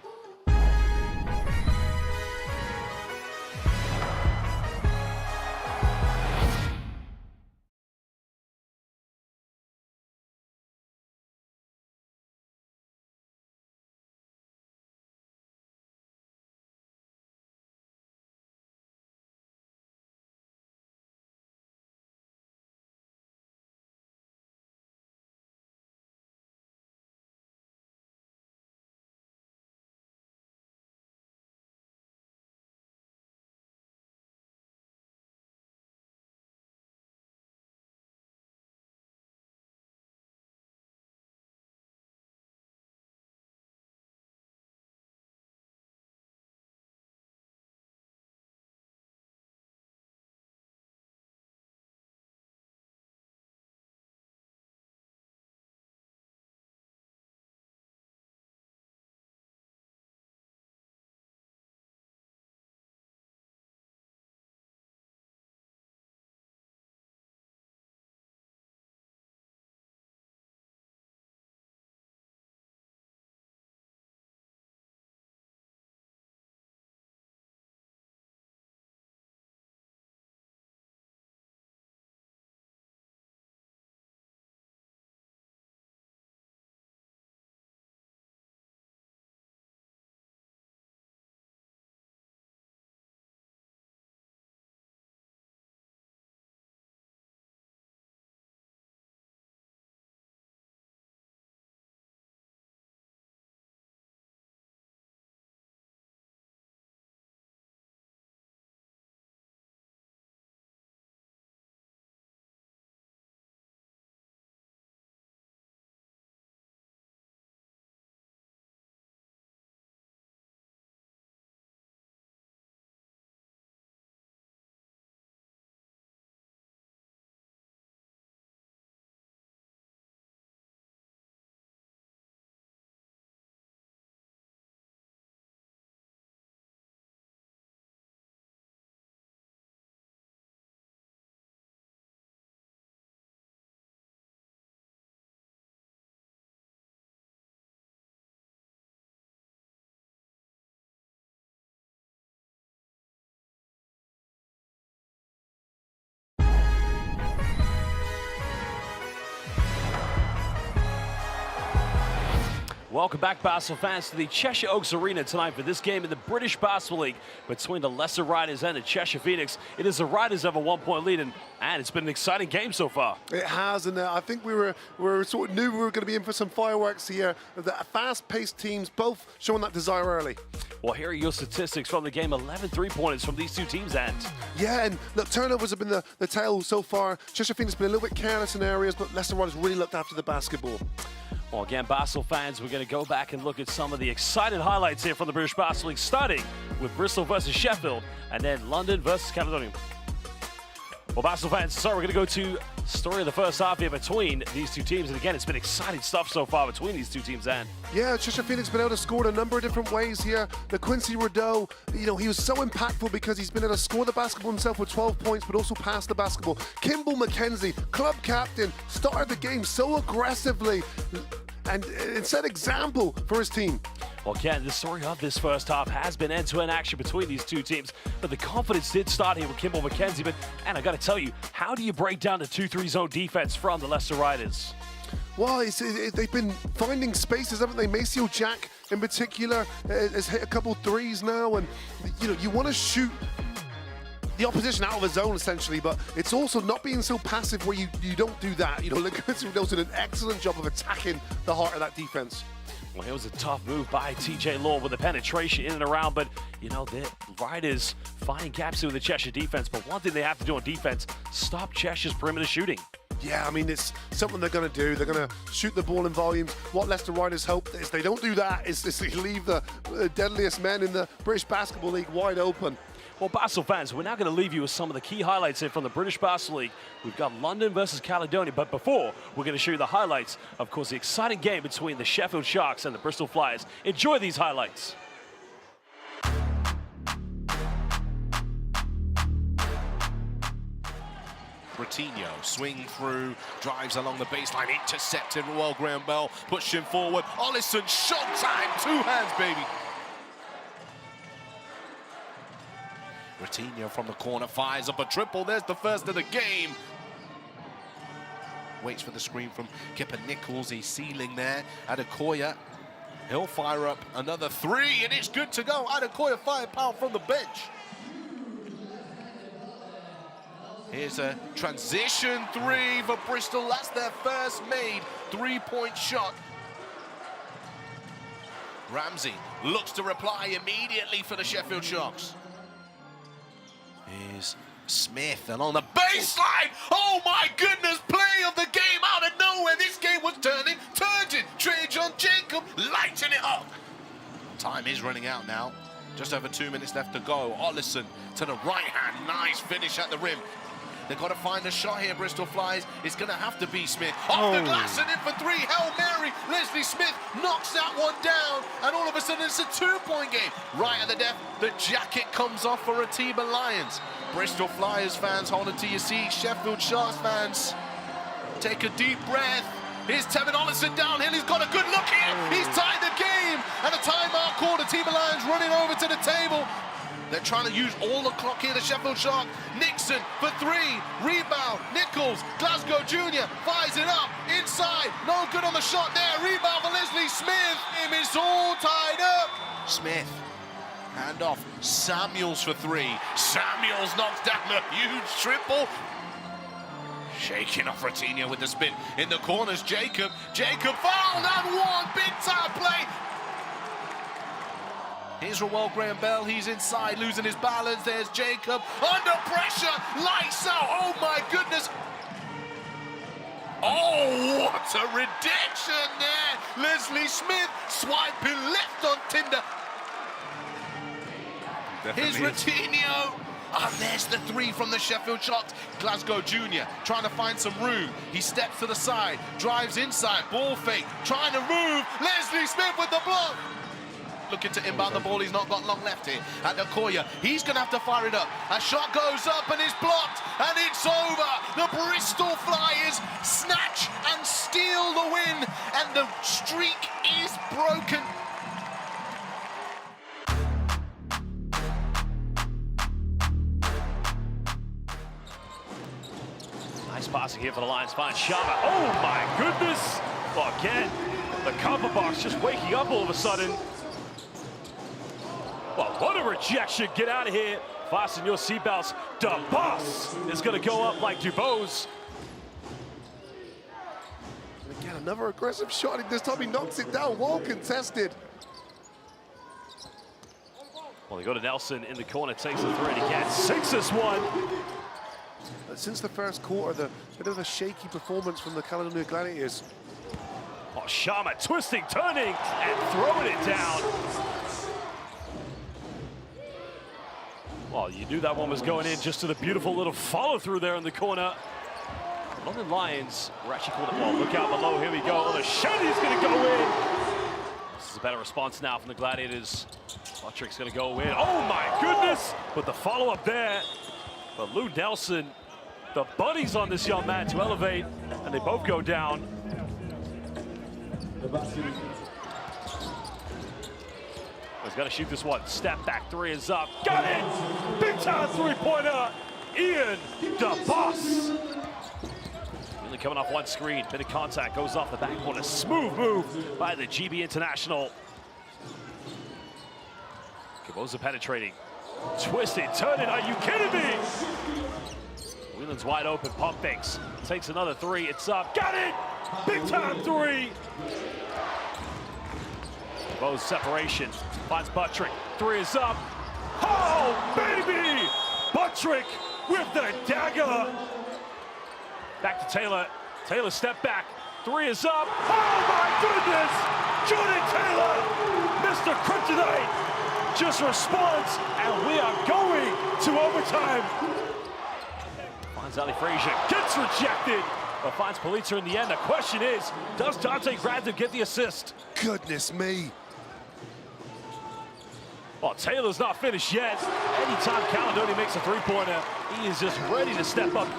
Welcome back, Basel fans, to the Cheshire Oaks Arena tonight for this game in the British Basketball League between the Leicester Riders and the Cheshire Phoenix. It is the Riders have a 1-point lead, and it's been an exciting game so far. It has, and I think we were sort of knew we were going to be in for some fireworks here. The fast-paced teams both showing that desire early. Well, here are your statistics from the game. 11 3-pointers from these two teams, and yeah, and look, turnovers have been the tale so far. Cheshire Phoenix has been a little bit careless in areas, but Leicester Riders really looked after the basketball. Well, again, Basel fans, we're going to go back and look at some of the exciting highlights here from the British Basel League, starting with Bristol versus Sheffield, and then London versus Caledonia. Well, Basel fans, sorry, we're going to go to story of the first half here between these two teams. And again, it's been exciting stuff so far between these two teams, and Yeah, Cheshire Phoenix been able to score in a number of different ways here. The Quincy Rideau, you know, he was so impactful because he's been able to score the basketball himself with 12 points, but also pass the basketball. Kimball McKenzie, club captain, started the game so aggressively and set example for his team. well, again, the story of this first half has been end-to-end action between these two teams, but the confidence did start here with Kimball McKenzie. But, and I got to tell you, how do you break down the 2-3 zone defense from the Leicester Riders? Well, they've been finding spaces, haven't they? Maceo Jack, in particular, has hit a couple threes now, and you know, you want to shoot the opposition out of a zone, essentially, but it's also not being so passive where you don't do that. You know, Quincy Rideau's did an excellent job of attacking the heart of that defense. Well, it was a tough move by TJ Law with the penetration in and around, but, you know, the Riders finding gaps with the Cheshire defense, but one thing they have to do on defense, stop Cheshire's perimeter shooting. Yeah, I mean, it's something they're going to do. They're going to shoot the ball in volumes. What Leicester Riders hope is they don't do that, is they leave the deadliest men in the British Basketball League wide open. Well, Basel fans, we're now going to leave you with some of the key highlights here from the British Basel League. We've got London versus Caledonia, but before, we're going to show you the highlights, of course, the exciting game between the Sheffield Sharks and the Bristol Flyers. Enjoy these highlights. Bratinho, swing through, drives along the baseline, intercepted. Royal Graham Bell, push him forward. Ollison, showtime, two hands, baby. Bratinho from the corner fires up a triple. There's the first of the game. Waits for the screen from Kipper Nichols. He's sealing there. Adekoya, he'll fire up another three, and it's good to go. Adekoya firepower from the bench. Here's a transition three for Bristol. That's their first made three-point shot. Ramsey looks to reply immediately for the Sheffield Sharks. Here's Smith along the baseline. Oh my goodness, play of the game out of nowhere. This game was turning. Trey John Jacob lighting it up. Time is running out now. Just over 2 minutes left to go. Ollison to the right hand. Nice finish at the rim. They've got to find a shot here, Bristol Flyers. It's going to have to be Smith. Off the glass and in for three. Hail Mary. Leslie Smith knocks that one down. And all of a sudden, it's a two-point game. Right at the death, the jacket comes off for Atiba Lions. Bristol Flyers fans, hold it to your seat. Sheffield Sharks fans, take a deep breath. Here's Tevin Ollison downhill. He's got a good look here. He's tied the game. And a timeout called. Atiba Lions running over to the table. They're trying to use all the clock here, the Sheffield Sharks. Nixon for three, rebound, Nichols, Glasgow Jr. fires it up, inside, no good on the shot there, rebound for Leslie Smith. It's all tied up. Smith, hand off, Samuels for three. Samuels knocks down a huge triple. Shaking off Ratinho with the spin in the corners, Jacob fouled and one, big time play. Here's Roel Graham Bell, he's inside, losing his balance. There's Jacob, under pressure, lights out, oh my goodness. Oh, what a redemption there. Leslie Smith swiping left on Tinder. Here's Ratinho. And there's the three from the Sheffield Sharks. Glasgow Jr. trying to find some room. He steps to the side, drives inside, ball fake, trying to move. Leslie Smith with the block. Looking to inbound the ball, he's not got long left here. Adekoya, he's going to have to fire it up. A shot goes up and it's blocked, and it's over. The Bristol Flyers snatch and steal the win, and the streak is broken. Nice passing here for the Lions. Find Sharma. Oh my goodness! Well, again, the cover box just waking up all of a sudden. Well, what a rejection. Get out of here. Fasten your seatbelts. The boss is going to go up like Dubose. Again, another aggressive shot. This time he knocks it down, well contested. Well, they go to Nelson in the corner, takes the three, and again, sinks this one. Since the first quarter, the bit of a shaky performance from the Caledonia Gladiators. Oh, Shama twisting, turning, and throwing it down. Well, you knew that one was going in just to the beautiful little follow-through there in the corner. London Lions were actually called it. Well, look out below. Here we go. Oh, the Shandy's going to go in. This is a better response now from the Gladiators. Buttrick's going to go in. Oh, my goodness. But the follow-up there. But Lou Nelson, the buddies on this young man to elevate, and they both go down. He's got to shoot this one. Step back, three is up. Got it! Big time three-pointer. Ian, the boss. Really coming off one screen. Bit of contact, goes off the backboard. A smooth move by the GB International. Caboza penetrating. Twisted, turning. Are you kidding me? Whelan's wide open. Pump fakes. Takes another three. It's up. Got it! Big time three. Bow's separation, finds Buttrick, three is up. Oh, baby! Buttrick with the dagger. Back to Taylor. Taylor step back, three is up. Oh my goodness! Jordan Taylor, Mr. Kryptonite, just responds, and we are going to overtime. Finds Ali Frazier, gets rejected, but finds Polizza in the end. The question is, does Dante Grantham get the assist? Goodness me. Well, Taylor's not finished yet. Anytime Caledoni makes a three-pointer, he is just ready to step up.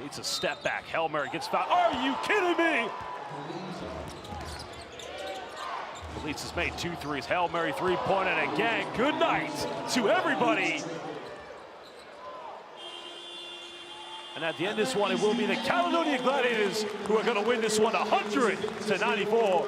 Needs a step back. Hail Mary gets fouled. Are you kidding me? Police has made 2 threes. Hail Mary three-pointer, and again, good night to everybody. And at the end of this one, it will be the Caledonia Gladiators who are going to win this one 100-94.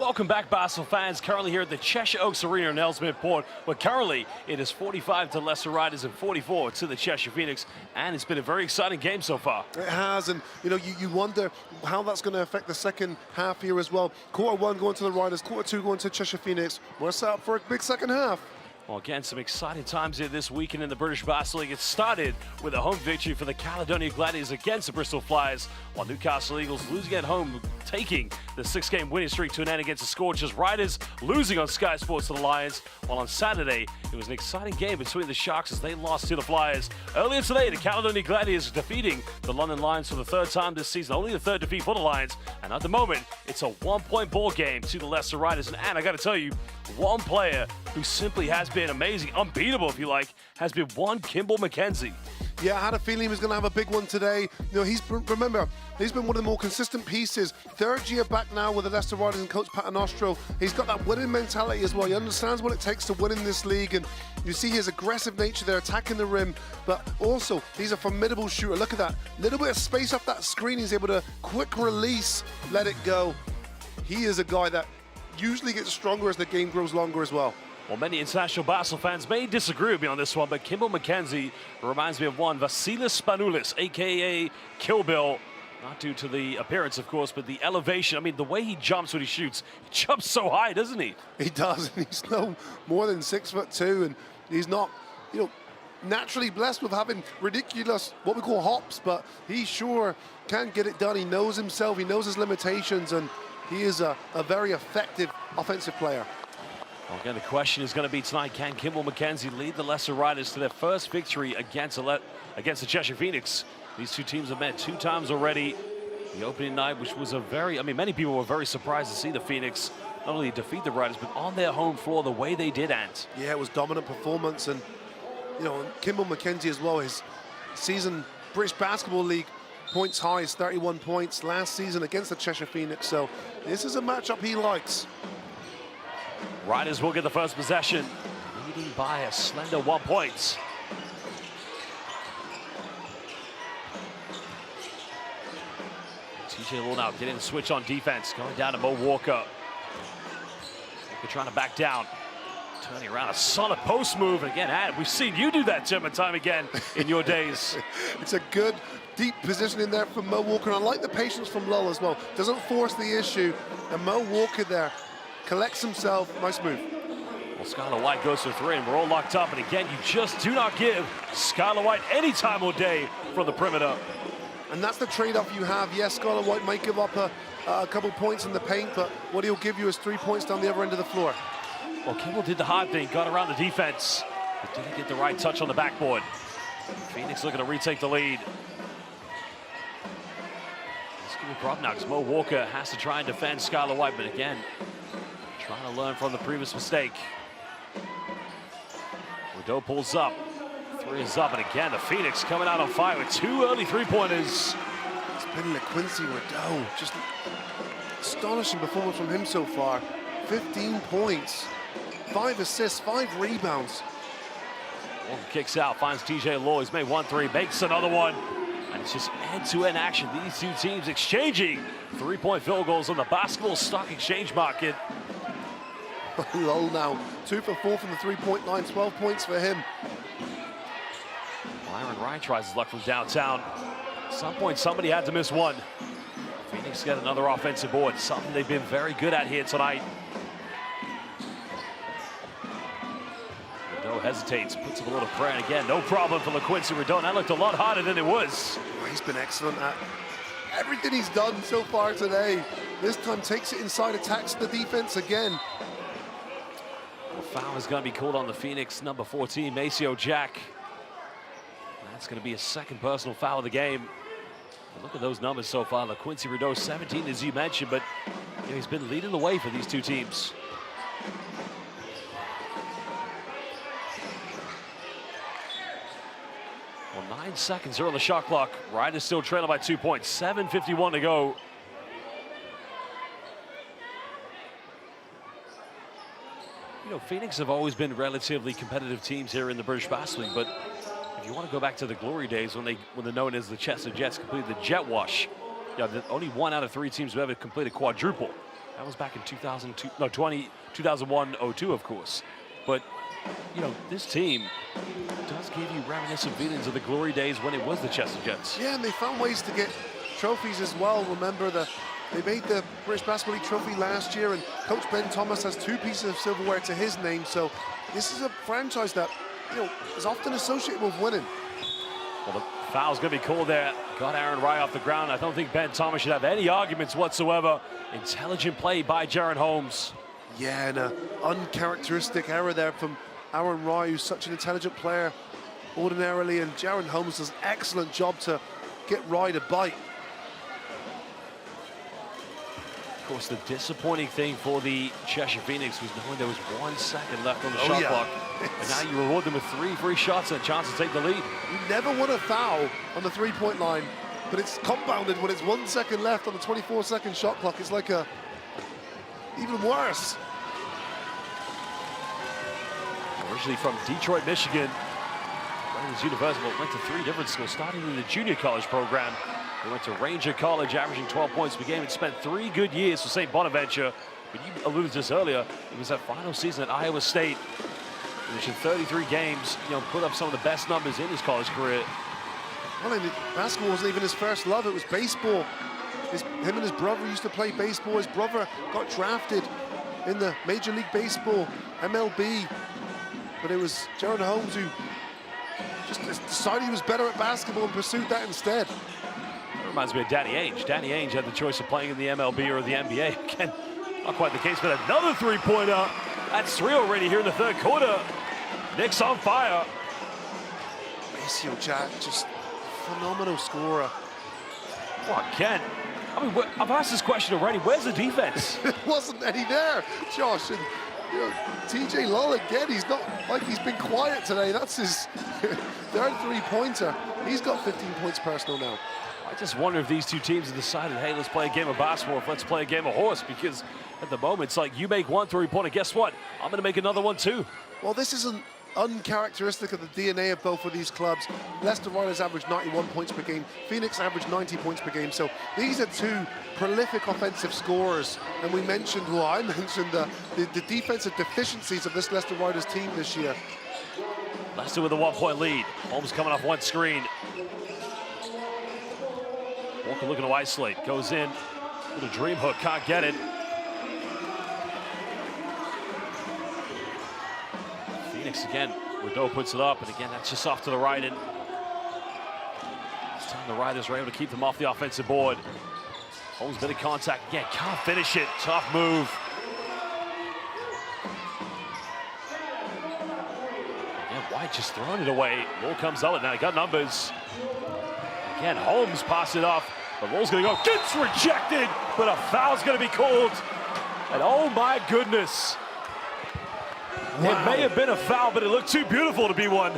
Welcome back, Basel fans. Currently here at the Cheshire Oaks Arena in Ellesmere Port, where currently it is 45 to Leicester Riders and 44 to the Cheshire Phoenix, and it's been a very exciting game so far. It has, and you wonder how that's going to affect the second half here as well. Quarter one going to the Riders, quarter two going to Cheshire Phoenix. We're set up for a big second half. Well, again, some exciting times here this weekend in the British Basel League. It started with a home victory for the Caledonia Gladiators against the Bristol Flyers, while Newcastle Eagles losing at home, taking the 6-game winning streak to an end against the Scorchers. Riders losing on Sky Sports to the Lions, while on Saturday, it was an exciting game between the Sharks as they lost to the Flyers. Earlier today, the Caledonia Gladiators defeating the London Lions for the third time this season, only the third defeat for the Lions, and at the moment, it's a one-point ball game to the Leicester Riders. And I got to tell you, one player who simply has been amazing, unbeatable if you like, has been one Kimball McKenzie. Yeah, I had a feeling he was going to have a big one today. Remember, he's been one of the more consistent pieces. Third year back now with the Leicester Riders and coach Paternostro. He's got that winning mentality as well. He understands what it takes to win in this league, and you see his aggressive nature there, attacking the rim, but also he's a formidable shooter. Look at that, little bit of space off that screen. He's able to quick release, let it go. He is a guy that usually gets stronger as the game grows longer as well. Well, many international Basel fans may disagree with me on this one, but Kimball McKenzie reminds me of one Vasilis Spanoulis, a.k.a. Kill Bill. Not due to the appearance, of course, but the elevation. I mean, the way he jumps when he shoots, he jumps so high, doesn't he? He does, and he's no more than 6'2", and he's not, naturally blessed with having ridiculous, what we call hops, but he sure can get it done. He knows himself, he knows his limitations, and he is a very effective offensive player. Well, again, the question is going to be tonight, can Kimball McKenzie lead the Leicester Riders to their first victory against the Cheshire Phoenix? These two teams have met 2 times already. The opening night, which was many people were very surprised to see the Phoenix not only defeat the Riders, but on their home floor the way they did, Ant. Yeah, it was dominant performance, and Kimball McKenzie as well, his season British Basketball League points high is 31 points last season against the Cheshire Phoenix, so this is a matchup he likes. Riders will get the first possession, leading by a slender 1 point. TJ Law now getting the switch on defense, going down to Mo Walker. Walker trying to back down, turning around, a solid post move. And again, Ad, we've seen you do that time and time again in your days. It's a good, deep position in there from Mo Walker. And I like the patience from Lowell as well. Doesn't force the issue. And Mo Walker there collects himself. Nice move. Well, Skylar White goes for 3, and we're all locked up. And again, you just do not give Skylar White any time or day from the perimeter. And that's the trade-off you have. Yes, Skylar White might give up a couple points in the paint, but what he'll give you is 3 points down the other end of the floor. Well, Kimball did the hard thing, got around the defense, but didn't get the right touch on the backboard. Phoenix looking to retake the lead. This could be a problem now, because Mo Walker has to try and defend Skylar White, but again, trying to learn from the previous mistake. Rideau pulls up. 3 is up, and again, the Phoenix coming out on fire with 2 early 3-pointers. It's been LaQuincy Rideau. Just astonishing performance from him so far. 15 points, 5 assists, 5 rebounds. Walker kicks out, finds TJ Law. He's made 1 3, makes another one. And it's just end-to-end action. These two teams exchanging 3-point field goals on the basketball stock exchange market. Low now, 2 for 4 from the 3-point line, 12 points for him. Byron Ryan tries his luck from downtown. At some point, somebody had to miss one. Phoenix got another offensive board, something they've been very good at here tonight. Rideau hesitates, puts up a little prayer, and again, no problem for LaQuincy Rideau. That looked a lot harder than it was. He's been excellent at everything he's done so far today. This time takes it inside, attacks the defense again. Well, foul is going to be called on the Phoenix, number 14, Maceo Jack. That's going to be a second personal foul of the game. But look at those numbers so far. LaQuincy Rideau, 17, as you mentioned, but he's been leading the way for these two teams. Well, 9 seconds are on the shot clock. Riders still trailing by 2 points. 7:51 to go. Phoenix have always been relatively competitive teams here in the British Basketball League, but if you want to go back to the glory days when they're known as the Chester Jets, completed the Jet Wash, Yeah, only 1 out of 3 teams who ever completed a quadruple. That was back in 2002, no, 2001-02, of course. But, you know, this team does give you reminiscent feelings of the glory days when it was the Chester Jets. Yeah, and they found ways to get trophies as well. Remember, they made the British Basketball League trophy last year, and Coach Ben Thomas has 2 pieces of silverware to his name. So this is a franchise that, you know, is often associated with winning. Well, the foul's going to be called there. Got Aaron Rye off the ground. I don't think Ben Thomas should have any arguments whatsoever. Intelligent play by Jaron Holmes. Yeah, and an uncharacteristic error there from Aaron Rye, who's such an intelligent player ordinarily, and Jaron Holmes does an excellent job to get Rye to bite. Of course, the disappointing thing for the Cheshire Phoenix was knowing there was 1 second left on the shot clock. And now you reward them with 3 free shots and a chance to take the lead. You never want a foul on the 3-point line, but it's compounded when it's 1 second left on the 24-second shot clock. It's like even worse. Originally from Detroit, Michigan, Riders University, went to 3 different schools, starting in the junior college program. He went to Ranger College, averaging 12 points per game, and spent 3 good years for St. Bonaventure. But you alluded to this earlier, it was that final season at Iowa State. Which in 33 games, you know, put up some of the best numbers in his college career. Well, and basketball wasn't even his first love, it was baseball. Him and his brother used to play baseball. His brother got drafted in the Major League Baseball, MLB. But it was Jaron Holmes who just decided he was better at basketball and pursued that instead. That reminds me of Danny Ainge. Danny Ainge had the choice of playing in the MLB or the NBA. Again, not quite the case, but another 3-pointer. That's 3 already here in the 3rd quarter. Knicks on fire. Maceo Jack, just phenomenal scorer. Well, again, I mean, I've asked this question already. Where's the defense? There wasn't any there, Josh. And, you know, TJ Lull again, he's not like he's been quiet today. That's his 3rd 3-pointer. He's got 15 points personal now. I just wonder if these 2 teams have decided, hey, let's play a game of basketball, let's play a game of horse, because at the moment, it's like you make 1 3-pointer, guess what? I'm going to make another one too. Well, this isn't uncharacteristic of the DNA of both of these clubs. Leicester Riders average 91 points per game. Phoenix average 90 points per game. So these are 2 prolific offensive scorers. And we mentioned, well, I mentioned the defensive deficiencies of this Leicester Riders team this year. Leicester with a 1-point lead. Holmes coming off 1 screen. Walker looking to isolate. Goes in with a dream hook. Can't get it. Phoenix again. Rideau puts it up, and again, that's just off to the right. And this time the Riders were able to keep them off the offensive board. Holmes bit of contact. Again, can't finish it. Tough move. Again, White just throwing it away. Ball comes up, and now he got numbers. Again, Holmes passed it off. The ball's going to go. Gets rejected, but a foul's going to be called. And oh my goodness. Wow. It may have been a foul, but it looked too beautiful to be one.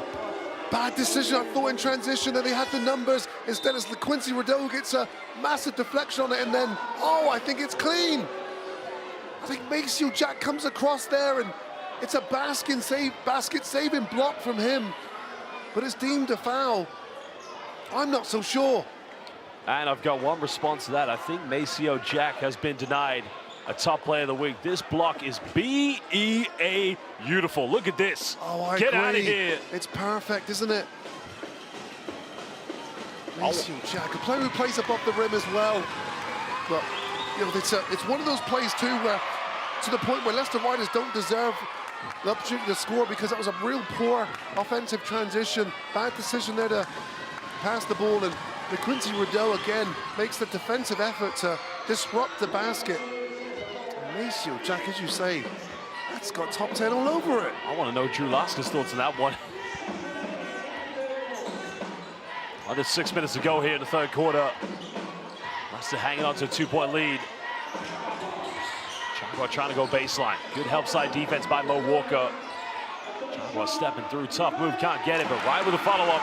Bad decision, I thought, in transition, and they had the numbers. Instead, it's Quincy Rideau who gets a massive deflection on it, and then, oh, I think it's clean. I think Maceo Jack comes across there, and it's a basket-saving block from him. But it's deemed a foul. I'm not so sure. And I've got one response to that. I think Maceo Jack has been denied a top player of the week. This block is B-E-A beautiful. Look at this. Oh, I Get agree. out of here. It's perfect, isn't it? Maceo Jack, a player who plays above the rim as well. But, you know, it's one of those plays too where, to the point where Leicester Riders don't deserve the opportunity to score, because that was a real poor offensive transition. Bad decision there to pass the ball, and the Quincy Rideau again makes the defensive effort to disrupt the basket. Maceo Jack, as you say, that's got top 10 all over it. I want to know Drew Lasker's thoughts on that one. Under 6 minutes to go here in the 3rd quarter. Leicester hanging on to a 2-point lead. Chagua trying to go baseline. Good help side defense by Mo Walker. Chagua stepping through, tough move, can't get it, but right with a follow-up.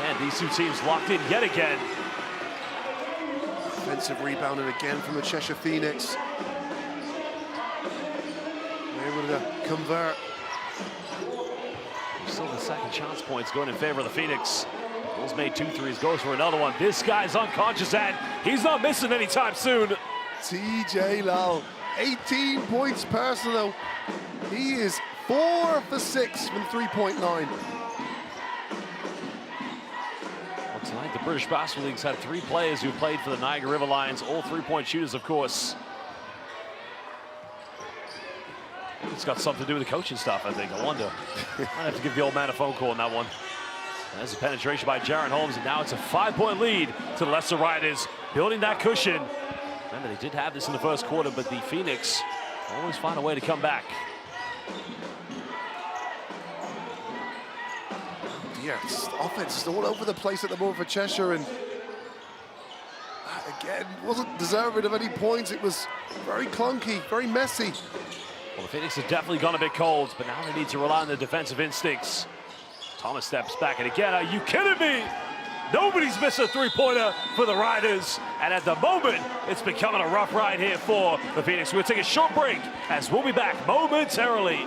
And these 2 teams locked in yet again. Offensive rebounding again from the Cheshire Phoenix. They're able to convert. Still the second chance points going in favor of the Phoenix. Bulls made 2 threes, goes for another one. This guy's unconscious and he's not missing anytime soon. TJ Lau, 18 points personal. He is 4 for 6 from 3-point line. Well, tonight the British Basketball League's had 3 players who played for the Niagara River Lions, all 3-point shooters, of course. It's got something to do with the coaching staff, I think. I wonder. Might have to give the old man a phone call on that one. And there's a penetration by Jaron Holmes, and now it's a 5-point lead to the Leicester Riders, building that cushion. Remember, they did have this in the first quarter, but the Phoenix always find a way to come back. Yeah, offense is all over the place at the moment for Cheshire, and again, wasn't deserving of any points. It was very clunky, very messy. Well, the Phoenix have definitely gone a bit cold, but now they need to rely on their defensive instincts. Thomas steps back, and again, are you kidding me? Nobody's missed a 3-pointer for the Riders, and at the moment, it's becoming a rough ride here for the Phoenix. We'll take a short break, as we'll be back momentarily.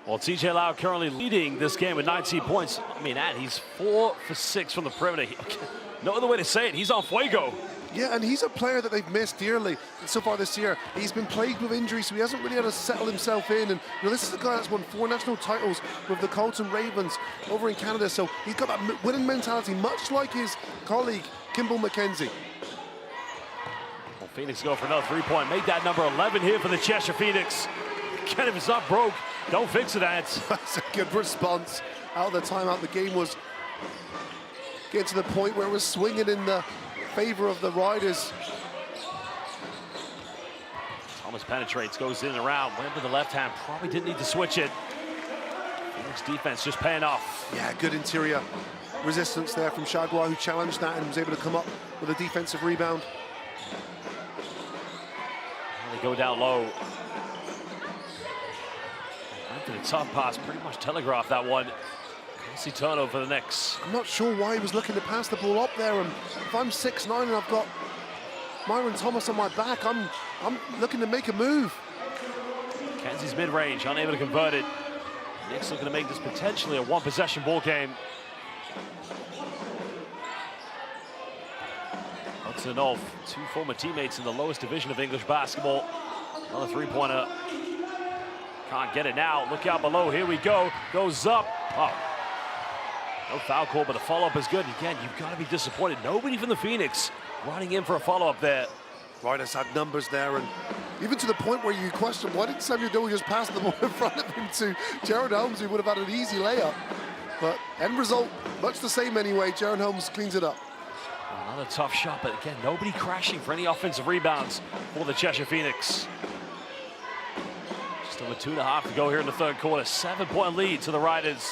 Well, TJ Lau currently leading this game with 19 points. I mean, and he's 4 for 6 from the perimeter. No other way to say it. He's on fuego. Yeah, and he's a player that they've missed dearly so far this year. He's been plagued with injuries, so he hasn't really had to settle himself in. And this is a guy that's won 4 national titles with the Colton Ravens over in Canada. So he's got that winning mentality, much like his colleague, Kimball McKenzie. Well, Phoenix go for another 3-point. Make that number 11 here for the Cheshire Phoenix. Again, if it's not broke, don't fix it, Ants. That's a good response out of the timeout. The game was getting to the point where it was swinging in the favor of the Riders. Thomas penetrates, goes in and around, went with the left hand, probably didn't need to switch it. Phoenix defense just paying off. Yeah, good interior resistance there from Chagua, who challenged that and was able to come up with a defensive rebound. They go down low. Anthony, tough pass, pretty much telegraphed that one. Crazy turnover for the Knicks. I'm not sure why he was looking to pass the ball up there, and if I'm 6'9" and I've got Myron Thomas on my back, I'm looking to make a move. Kenzie's mid-range, unable to convert it. Knicks looking to make this potentially a 1-possession ball game. Hudson Olf, 2 former teammates in the lowest division of English basketball. Another 3-pointer. Can't get it now. Look out below. Here we go. Goes up. Oh. No foul call, but the follow-up is good. Again, you've got to be disappointed. Nobody from the Phoenix running in for a follow-up there. Riders had numbers there, and even to the point where you question, why didn't Samuel Doe just pass the ball in front of him to Jaron Holmes, who would have had an easy layup? But end result, much the same anyway. Jaron Holmes cleans it up. Another tough shot, but again, nobody crashing for any offensive rebounds for the Cheshire Phoenix. Just over 2.5 to go here in the third quarter. 7-point lead to the Riders.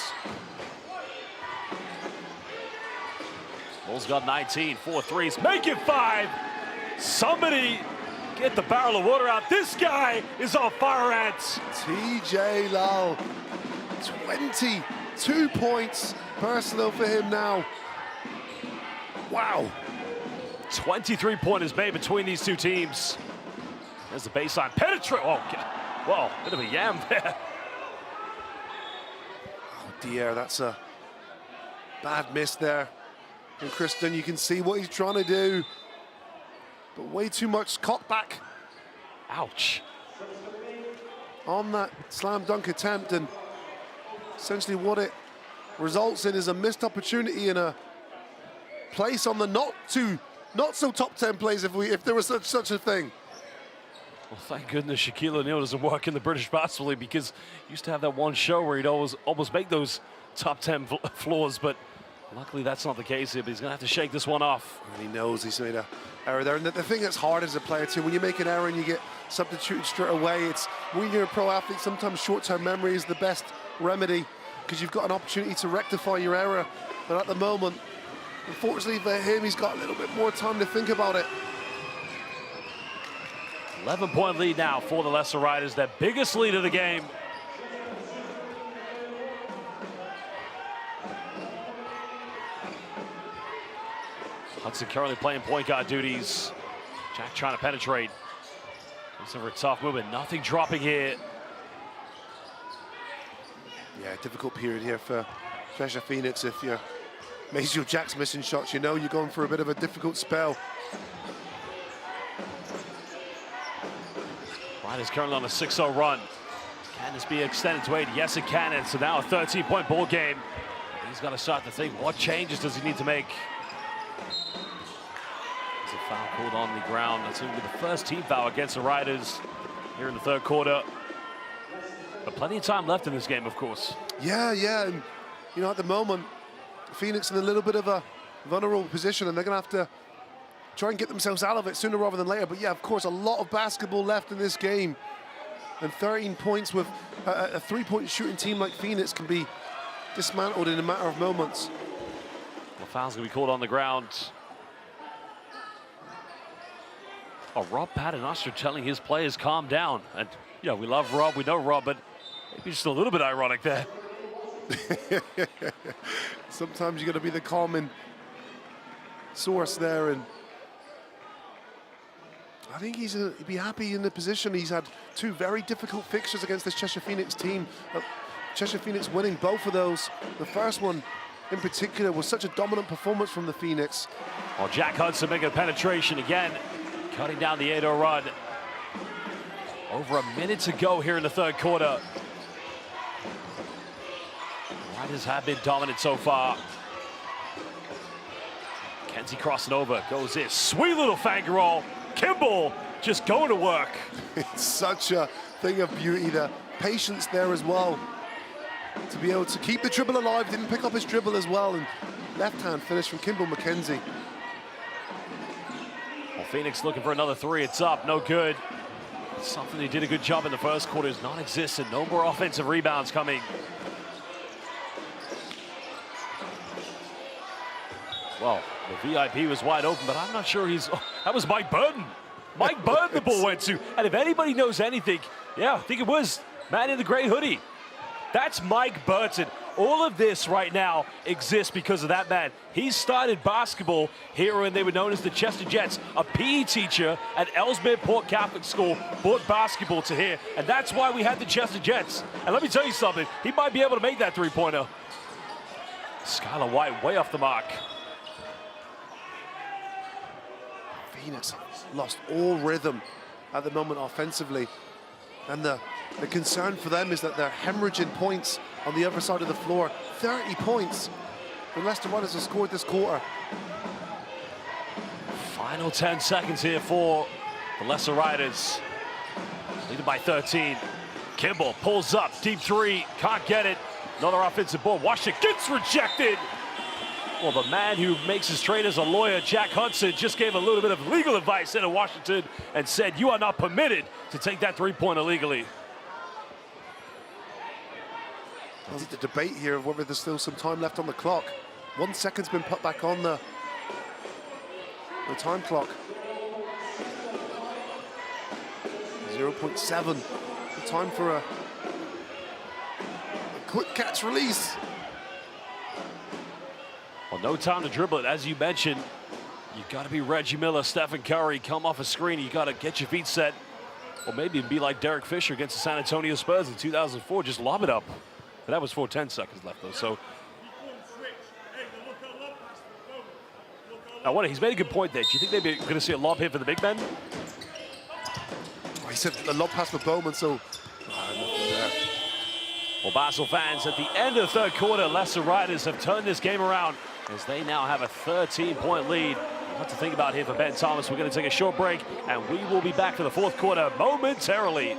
Bulls got 19, 4 threes, make it 5. Somebody get the barrel of water out. This guy is on fire ants. TJ Lal, 22 points personal for him now. Wow. 23-pointers made between these two teams. There's the baseline. Penetrate. Oh, whoa, bit of a yam there. Oh dear, that's a bad miss there. And Kristen, you can see what he's trying to do, but way too much cock back Ouch. on that slam dunk attempt, and essentially what it results in is a missed opportunity and a place on the not so top 10 plays if there was such a thing. Well, thank goodness Shaquille O'Neal doesn't work in the British Basketball League, because he used to have that one show where he'd almost make those top 10 floors, but luckily that's not the case here. But he's going to have to shake this one off. And he knows he's made an error there. And the thing that's hard as a player too, when you make an error and you get substituted straight away, it's when you're a pro athlete, sometimes short-term memory is the best remedy, because you've got an opportunity to rectify your error. But at the moment, unfortunately for him, he's got a little bit more time to think about it. 11-point lead now for the Leicester Riders, their biggest lead of the game. Hudson currently playing point guard duties. Jack trying to penetrate. Looks for a tough movement. Nothing dropping here. Yeah, difficult period here for Cheshire Phoenix. If you're Maceo Jack's missing shots, you know you're going for a bit of a difficult spell. Riders currently on a 6-0 run. Can this be extended to 8? Yes, it can. And so now a 13-point ball game. He's got to start to think, what changes does he need to make? There's a foul called on the ground. That's going to be the first team foul against the Riders here in the third quarter. But plenty of time left in this game, of course. Yeah, and you know, at the moment, Phoenix in a little bit of a vulnerable position, and they're going to have to try and get themselves out of it sooner rather than later. But yeah, of course, a lot of basketball left in this game. And 13 points with a three-point shooting team like Phoenix can be dismantled in a matter of moments. The foul's going to be called on the ground. Oh, Rob Paternoster telling his players calm down. And, yeah, we love Rob, we know Rob, but maybe just a little bit ironic there. Sometimes you got to be the calming source there, and I think he'd be happy in the position. He's had two very difficult fixtures against this Cheshire Phoenix team. Cheshire Phoenix winning both of those. The first one in particular was such a dominant performance from the Phoenix. Well, Jack Hudson making a penetration again, cutting down the 8-0 run. Over a minute to go here in the third quarter. Riders have been dominant so far. Kenzie crossing over, goes in. Sweet little finger roll. Kimball just going to work. It's such a thing of beauty, the patience there as well. To be able to keep the dribble alive, didn't pick up his dribble as well, and left-hand finish from Kimball McKenzie. Well, Phoenix looking for another three. It's up, no good. Something they did a good job in the first quarter is non-existent. No more offensive rebounds coming. Well, the VIP was wide open, but I'm not sure he's... Oh, that was Mike Burton. Mike Burton the ball went to. And if anybody knows anything, yeah, I think it was man in the gray hoodie. That's Mike Burton. All of this right now exists because of that man. He started basketball here when they were known as the Chester Jets. A PE teacher at Ellesmere Port Catholic School brought basketball to here, and that's why we had the Chester Jets. And let me tell you something, he might be able to make that three-pointer. Skylar White way off the mark. Phoenix lost all rhythm at the moment offensively, and the concern for them is that they're hemorrhaging points on the other side of the floor. 30 points the Leicester Riders have scored this quarter. Final 10 seconds here for the Leicester Riders. Leading by 13. Kimball pulls up, deep three, can't get it. Another offensive ball. Washington gets rejected. Well, the man who makes his trade as a lawyer, Jack Hudson, just gave a little bit of legal advice into Washington and said, you are not permitted to take that three-pointer legally. There's the debate here of whether there's still some time left on the clock. 1 second's been put back on the The time clock. 0.7. The time for a quick catch release. Well, no time to dribble it. As you mentioned, you got to be Reggie Miller, Stephen Curry, come off a screen. You got to get your feet set. Or maybe be like Derek Fisher against the San Antonio Spurs in 2004. Just lob it up. But that was 10 seconds left, though. So I wonder, he's made a good point there. Do you think they're going to see a lob here for the big men? He said a lob pass for Bowman, so nothing there. Well, Basel fans, at the end of the third quarter, Leicester Riders have turned this game around as they now have a 13-point lead. A lot to think about here for Ben Thomas. We're going to take a short break, and we will be back for the fourth quarter momentarily.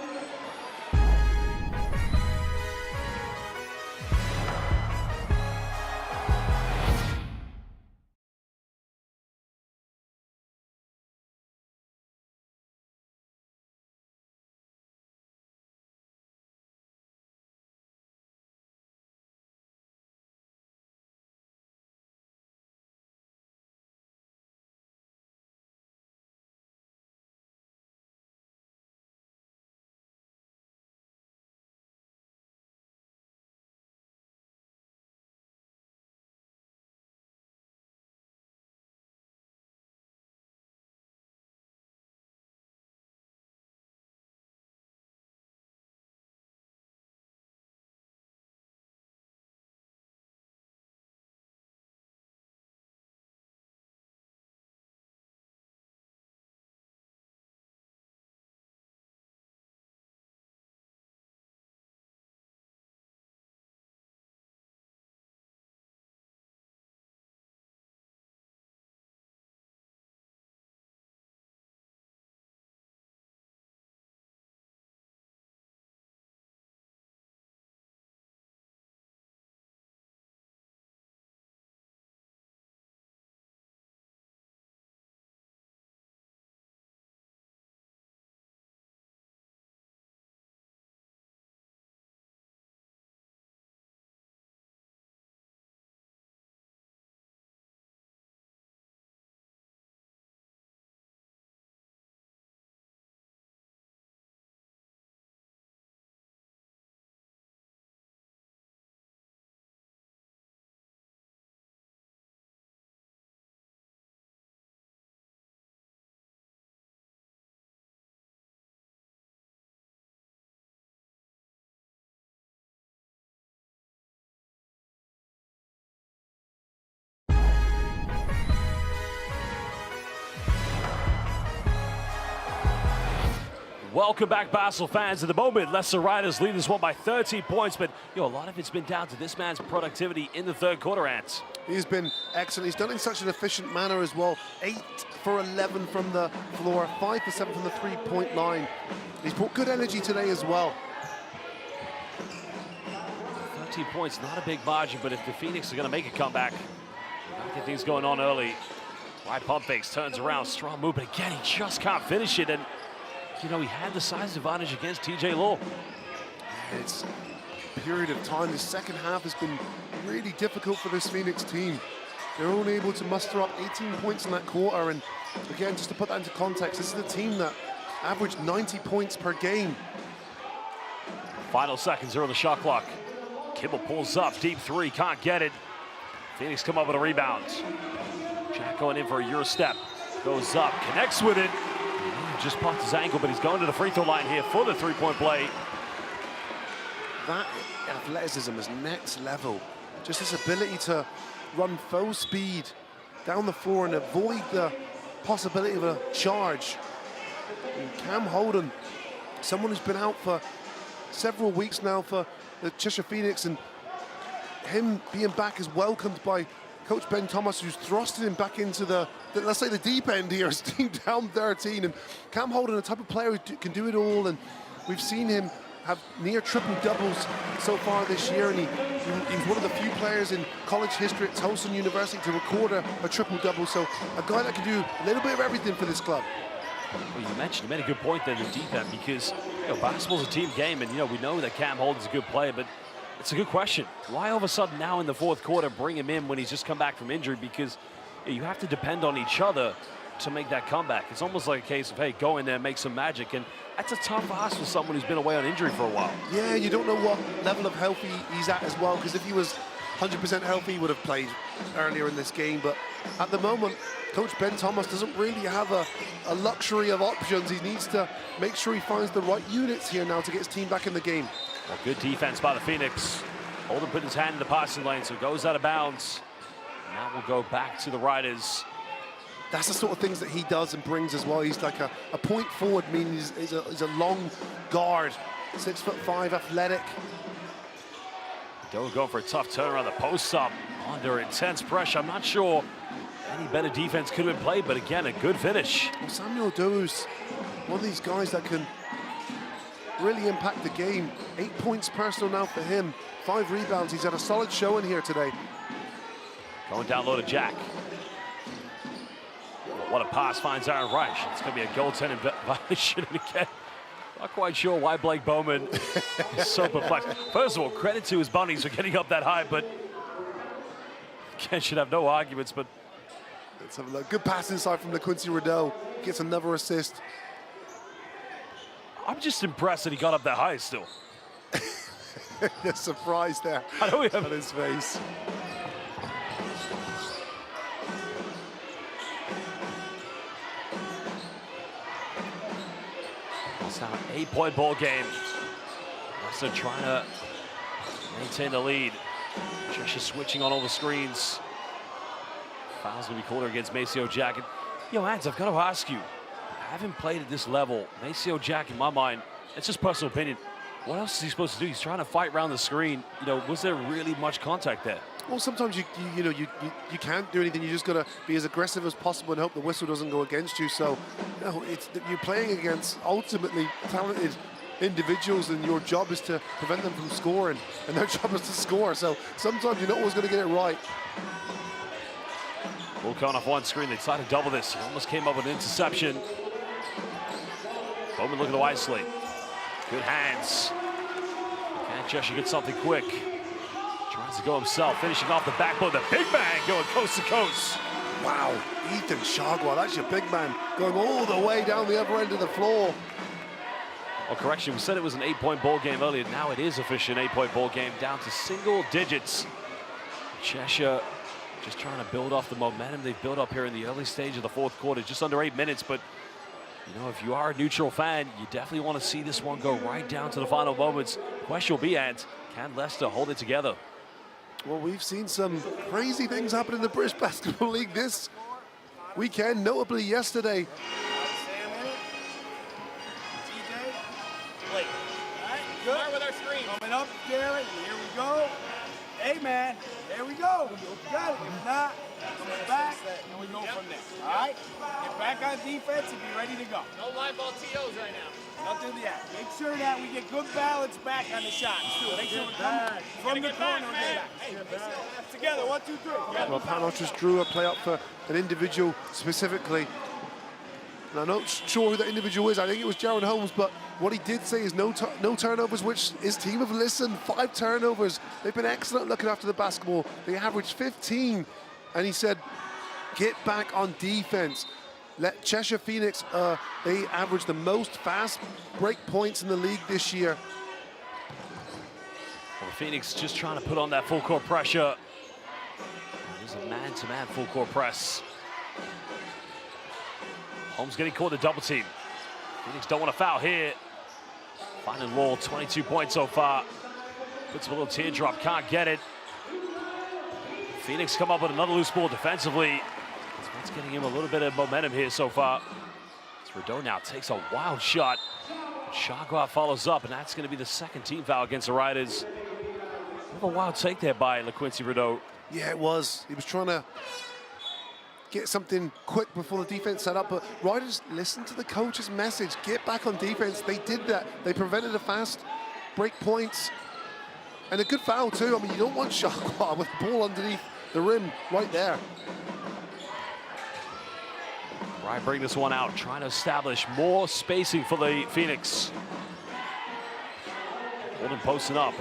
Welcome back, Basel fans. At the moment, Leicester Riders lead this one by 13 points, but a lot of it's been down to this man's productivity in the third quarter, Ants. He's been excellent. He's done it in such an efficient manner as well. 8 for 11 from the floor, 5 for 7 from the three-point line. He's brought good energy today as well. 13 points, not a big margin, but if the Phoenix are going to make a comeback, get things going on early. Wide pump fakes, turns around, strong move, but again, he just can't finish it. And he had the size advantage against TJ Law. It's a period of time. The second half has been really difficult for this Phoenix team. They're only able to muster up 18 points in that quarter. And again, just to put that into context, this is a team that averaged 90 points per game. Final seconds are on the shot clock. Kimball pulls up, deep three, can't get it. Phoenix come up with a rebound. Jack going in for a Euro step. Goes up, connects with it. Just popped his ankle, but he's going to the free throw line here for the three-point play. That athleticism is next level. Just his ability to run full speed down the floor and avoid the possibility of a charge. And Cam Holden, someone who's been out for several weeks now for the Cheshire Phoenix, and him being back is welcomed by Coach Ben Thomas, who's thrusted him back into the let's say the deep end here, team down 13. And Cam Holden, the type of player who can do it all, and we've seen him have near triple doubles so far this year, and he's one of the few players in college history at Towson University to record a triple double. So a guy that can do a little bit of everything for this club. Well, you made a good point there in the deep end, because basketball's a team game, and we know that Cam Holden's a good player, but it's a good question. Why all of a sudden now in the fourth quarter bring him in when he's just come back from injury? Because you have to depend on each other to make that comeback. It's almost like a case of, hey, go in there, make some magic. And that's a tough ask for someone who's been away on injury for a while. Yeah, you don't know what level of health he's at as well, because if he was 100% healthy, he would have played earlier in this game. But at the moment, Coach Ben Thomas doesn't really have a luxury of options. He needs to make sure he finds the right units here now to get his team back in the game. Well, good defense by the Phoenix. Holden put his hand in the passing lane, so it goes out of bounds. Now we'll go back to the Riders. That's the sort of things that he does and brings as well. He's like a point forward, meaning he's a long guard, 6'5", athletic. Doe going for a tough turn around the post up under intense pressure. I'm not sure any better defense could have been played, but again, a good finish. Well, Samuel Doe's one of these guys that can really impact the game. 8 points personal now for him, 5 rebounds. He's had a solid showing here today. Going down low to Jack. What a pass, finds Aaron Reich. It's going to be a goaltending violation again. Not quite sure why Blake Bowman is so perplexed. First of all, credit to his bunnies for getting up that high, but Ken should have no arguments. But let's have a look. Good pass inside from LaQuincy Rideau. Gets another assist. I'm just impressed that he got up that high still. The surprise there I know we have on his face. It's now an 8-point ball game. Leicester trying to maintain the lead. Cheshire switching on all the screens. Foul's going to be called against Maceo Jack. And, Ants, I've got to ask you, having played at this level, Maceo Jack, in my mind, it's just personal opinion, what else is he supposed to do? He's trying to fight around the screen. Was there really much contact there? Well, sometimes you can't do anything. You just got to be as aggressive as possible and hope the whistle doesn't go against you. So, you're playing against ultimately talented individuals, and your job is to prevent them from scoring, and their job is to score. So sometimes you're not always going to get it right. Ball coming off one screen. They tried to double this. He almost came up with an interception. Bowman looking to isolate. Good hands. And Cheshire gets something quick. Tries to go himself, finishing off the backboard. The big man going coast to coast. Wow, Ethan Shagwa, that's your big man, going all the way down the other end of the floor. Well, correction, we said it was an 8-point ball game earlier. Now it is officially an 8-point ball game, down to single digits. Cheshire just trying to build off the momentum they've built up here in the early stage of the fourth quarter. Just under 8 minutes, but if you are a neutral fan, you definitely want to see this one go right down to the final moments. The question will be, Ant, can Leicester hold it together? Well, we've seen some crazy things happen in the British Basketball League this weekend, notably yesterday. Blake. All right, good. Start with our screen. Coming up, Garrett. Here we go. Hey, man. There we go. You got it. If not, coming back, and we go from there. All right? Get back on defense and be ready to go. No live ball TOs right now. Nothing to that. Make sure that we get good balance back on the shot. Make sure we come from the corner. Hey, together. 1, 2, 3. Well, Panos just drew a play up for an individual specifically. And I'm not sure who that individual is. I think it was Jaron Holmes, but what he did say is no turnovers, which his team have listened. 5 turnovers. They've been excellent looking after the basketball. They averaged 15, and he said, get back on defense. Let Cheshire Phoenix, they averaged the most fast break points in the league this year. Well, Phoenix just trying to put on that full court pressure. There's a man-to-man full court press. Holmes getting caught in the double team. Phoenix don't want to foul here. Finding Law, 22 points so far. Puts him a little teardrop, can't get it. Phoenix come up with another loose ball defensively. That's getting him a little bit of momentum here so far. As Rideau now takes a wild shot. Shagwa follows up, and that's going to be the second team foul against the Riders. A wild take there by LaQuincy Rideau. Yeah, it was. He was trying to get something quick before the defense set up, but Riders listened to the coach's message. Get back on defense. They did that. They prevented a fast break points. And a good foul, too. I mean, you don't want Shagwa with the ball underneath the rim right there. Right, bring this one out, trying to establish more spacing for the Phoenix. Holden posting up.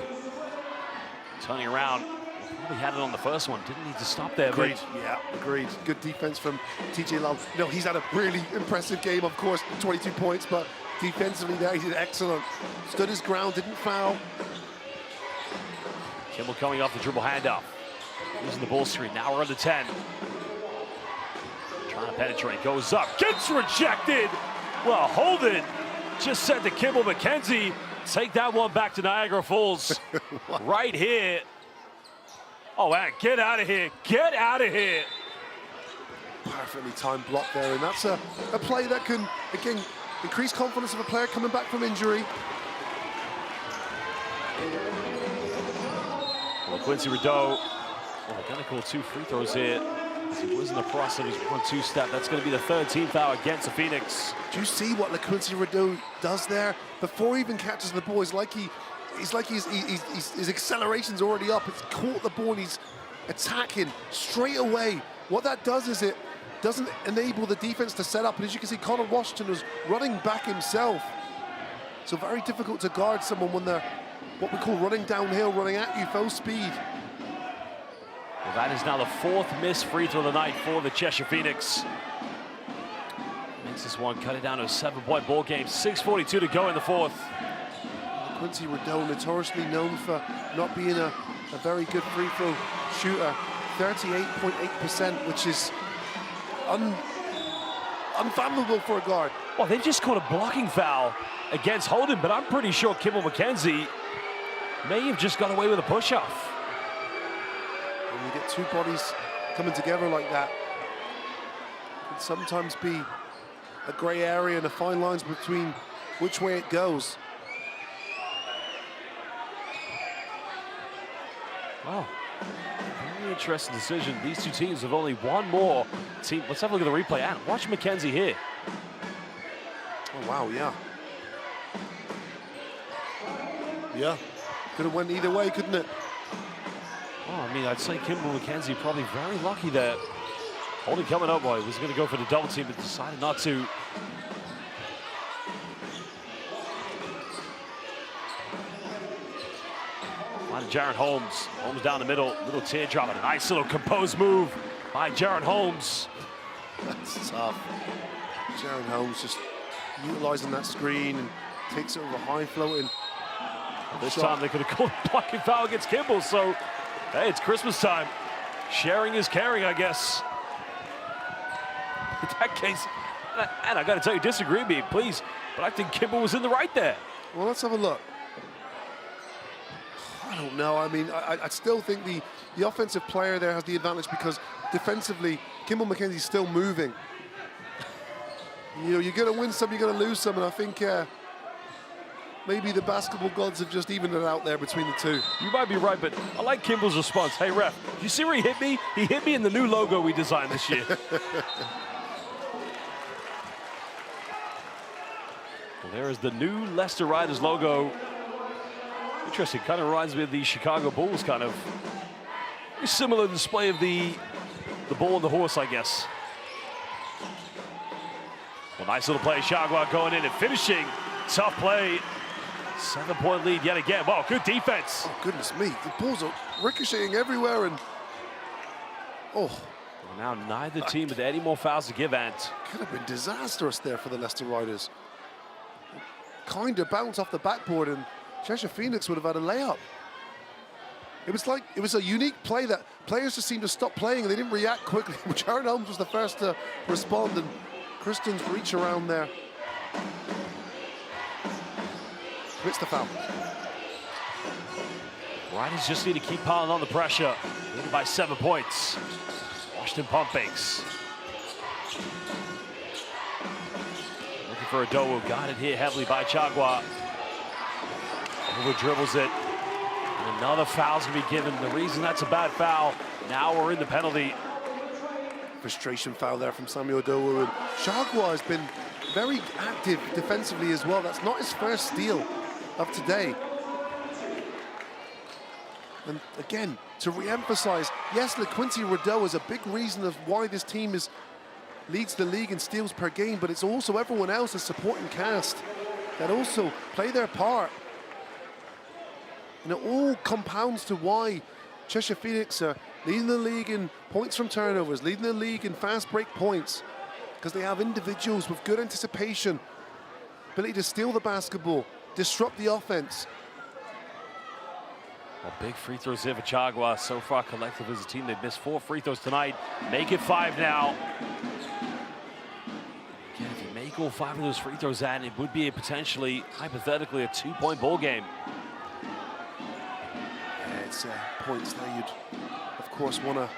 Turning around, Probably had it on the first one. Didn't need to stop there. Agreed. Yeah, agreed. Good defense from TJ Long. You know, he's had a really impressive game, of course, 22 points, but defensively there, he did excellent. Stood his ground, didn't foul. Kimball coming off the dribble handoff. Using the ball screen. Now we're under 10. Trying to penetrate. Goes up. Gets rejected. Well, Holden just said to Kimball McKenzie, take that one back to Niagara Falls. Right here. Oh, man, get out of here. Get out of here. Perfectly timed block there, and that's a play that can, again, increase confidence of a player coming back from injury. Well, Quincy Rideau, going to call 2 free throws here. He was in the process of his 1-2 step. That's going to be the 3rd team foul against the Phoenix. Do you see what Quincy Rideau does there? Before he even catches the ball, his acceleration's already up. It's caught the ball and he's attacking straight away. What that does is it doesn't enable the defense to set up. And as you can see, Connor Washington was running back himself. So very difficult to guard someone when they're what we call running downhill, running at you full speed. Well, that is now the 4th missed free throw of the night for the Cheshire Phoenix. Makes this one, cut it down to a 7-point ball game. 6:42 to go in the 4th. Quincy Rideau, notoriously known for not being a very good free throw shooter. 38.8%, which is unfathomable for a guard. Well, they've just caught a blocking foul against Holden, but I'm pretty sure Kimball McKenzie may have just got away with a push-off. When you get 2 bodies coming together like that, it can sometimes be a grey area and the fine lines between which way it goes. Wow, very interesting decision. These 2 teams have only one more team. Let's have a look at the replay. And watch McKenzie here. Oh, wow, yeah. Yeah, could have went either way, couldn't it? Oh, I mean, I'd say Kimball McKenzie probably very lucky there. Holden coming up, boy, was going to go for the double team, but decided not to. Line Jaron Holmes. Holmes down the middle, little teardrop, and a nice little composed move by Jaron Holmes. That's tough. Jaron Holmes just utilizing that screen and takes it over high floating. This time they could have called a blocking foul against Kimball, so hey, it's Christmas time. Sharing is caring, I guess. In that case, and I got to tell you, disagree with me, please, but I think Kimball was in the right there. Well, let's have a look. I don't know. I mean, I still think the offensive player there has the advantage because defensively, Kimball McKenzie's still moving. You know, you're going to win some, you're going to lose some, and I think maybe the basketball gods have just evened it out there between the 2. You might be right, but I like Kimball's response. Hey, ref, you see where he hit me? He hit me in the new logo we designed this year. Well, there is the new Leicester Riders logo. Interesting, kind of reminds me of the Chicago Bulls, kind of. Very similar display of the bull and the horse, I guess. Well, nice little play, Chagua going in and finishing. Tough play. 7-point lead yet again. Wow, good defense. Oh, goodness me. The balls are ricocheting everywhere and... Oh. Well, now neither team with any more fouls to give, Ant. Could have been disastrous there for the Leicester Riders. Kind of bounced off the backboard and Cheshire Phoenix would have had a layup. It was a unique play that players just seemed to stop playing and they didn't react quickly. Jaron Holmes was the first to respond and Kristen's reach around there. Commits the foul. Riders just need to keep piling on the pressure. Leading by 7 points. Washington pump fakes. Looking for Adowu. Got it here heavily by Chagua. Over dribbles it. And another foul's gonna be given. The reason that's a bad foul, now we're in the penalty. Frustration foul there from Samuel Adowu. And Chagua has been very active defensively as well. That's not his first steal of today. And again, to re-emphasize, yes, Quincy Rideau is a big reason of why this team leads the league in steals per game, but it's also everyone else, a supporting cast, that also play their part. And it all compounds to why Cheshire Phoenix are leading the league in points from turnovers, leading the league in fast break points, because they have individuals with good anticipation, ability to steal the basketball, disrupt the offense. Well, big free throws here for Chagwa. So far, collectively as a team, they've missed 4 free throws tonight. Make it 5 now. Again, if you make all 5 of those free throws, and it would be potentially, hypothetically, a 2-point ball game. Yeah, it's points that you'd, of course, want to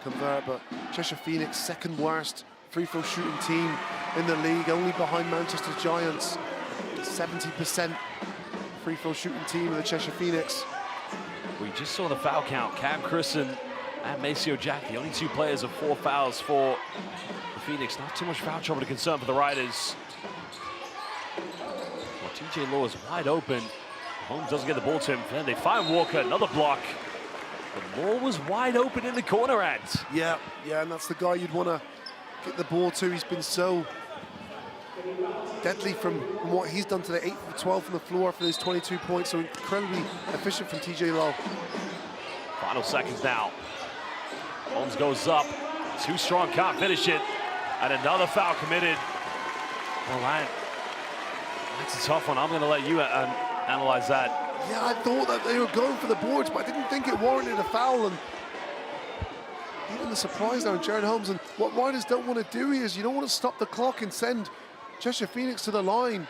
convert, but Cheshire Phoenix, second worst free throw shooting team in the league, only behind Manchester Giants. 70% free throw shooting team of the Cheshire Phoenix. We just saw the foul count. Cam Christen and Maceo Jack, the only 2 players of 4 fouls for the Phoenix. Not too much foul trouble to concern for the Riders. Well, TJ Law is wide open. Holmes doesn't get the ball to him. Then they find Walker, another block. But Law was wide open in the corner end. Yeah, and that's the guy you'd want to get the ball to. He's been so deadly from what he's done today. 8 for 12 from the floor for his 22 points, so incredibly efficient from TJ Lowe. Final seconds now. Holmes goes up. Too strong, can't finish it. And another foul committed. Well, that's a tough one. I'm going to let you analyze that. Yeah, I thought that they were going for the boards, but I didn't think it warranted a foul. And even the surprise now in Jaron Holmes. And what Riders don't want to do here is you don't want to stop the clock and send Cheshire Phoenix to the line.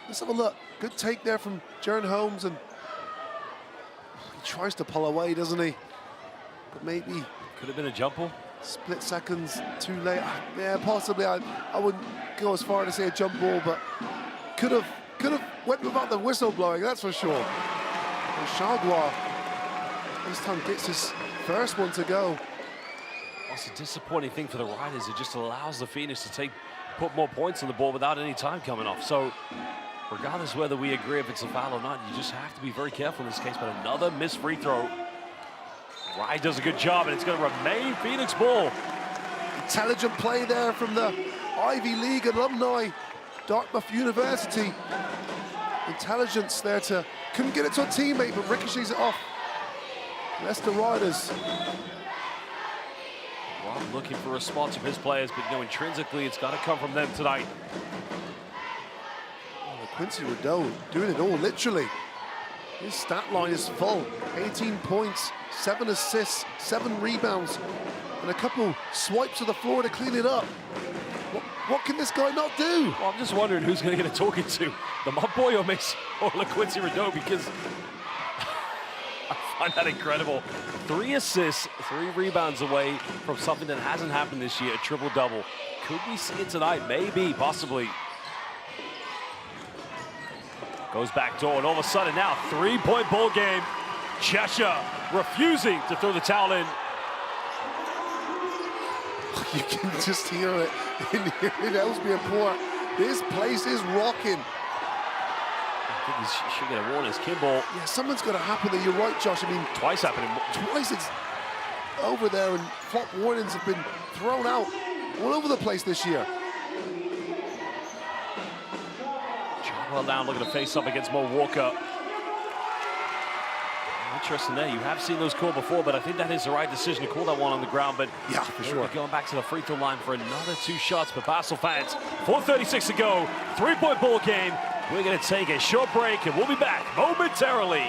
Let's have a look. Good take there from Jaron Holmes, and he tries to pull away, doesn't he? But maybe could have been a jump ball. Split seconds too late. Yeah, possibly. I wouldn't go as far to say a jump ball, but could have went without the whistle blowing, that's for sure. And Chagwa this time gets his first one to go. What's a disappointing thing for the Riders, it just allows the Phoenix to put more points on the ball without any time coming off. So regardless whether we agree if it's a foul or not, you just have to be very careful in this case. But another missed free throw. Rye does a good job, and it's going to remain Phoenix ball. Intelligent play there from the Ivy League alumni, Dartmouth University. Intelligence there couldn't get it to a teammate, but ricochets it off. Leicester Riders. Well, looking for a response from his players, but intrinsically it's got to come from them tonight. Oh, Quincy Rideau doing it all, literally. His stat line is full. 18 points, 7 assists, 7 rebounds, and a couple swipes of the floor to clean it up. What can this guy not do? Well, I'm just wondering who's going to get a talking to, the Mud Boy or Quincy Rideau, because I find that incredible. 3 assists, 3 rebounds away from something that hasn't happened this year, a triple-double. Could we see it tonight? Maybe, possibly. Goes back door, and all of a sudden now, 3-point ball game. Cheshire refusing to throw the towel in. You can just hear it in Ellesmere Port. This place is rocking. I think he should get a warning. It's Kimball. Yeah, something's got to happen there. You're right, Josh. I mean, twice happening. Twice it's over there, and flop warnings have been thrown out all over the place this year. Well, now looking to face up against Mo Walker. Interesting there. You have seen those called before, but I think that is the right decision to call that one on the ground. But yeah, for sure. Going back to the free throw line for another 2 shots for Basel fans. 4:36 to go. 3-point ball game. We're going to take a short break, and we'll be back momentarily.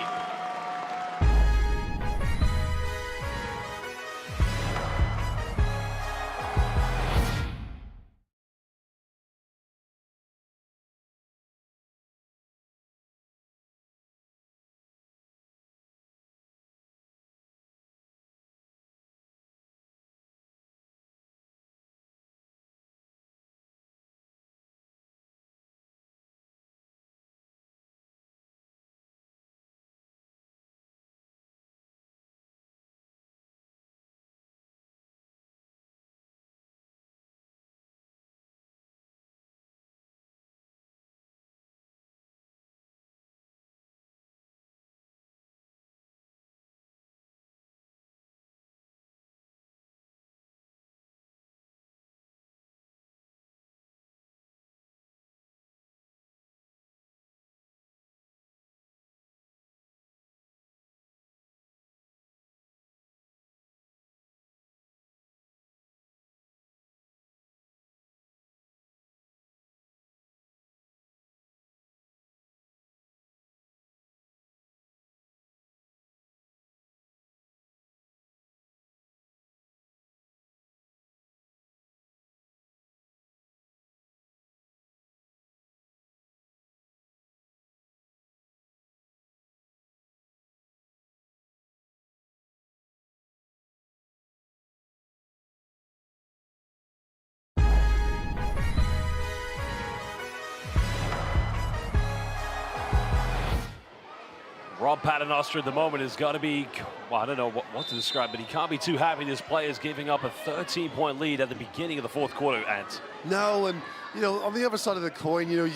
Rob Paternoster at the moment has got to be, well, I don't know what to describe, but he can't be too happy this player is giving up a 13-point lead at the beginning of the fourth quarter, Ant. No, and, you know, on the other side of the coin, you know,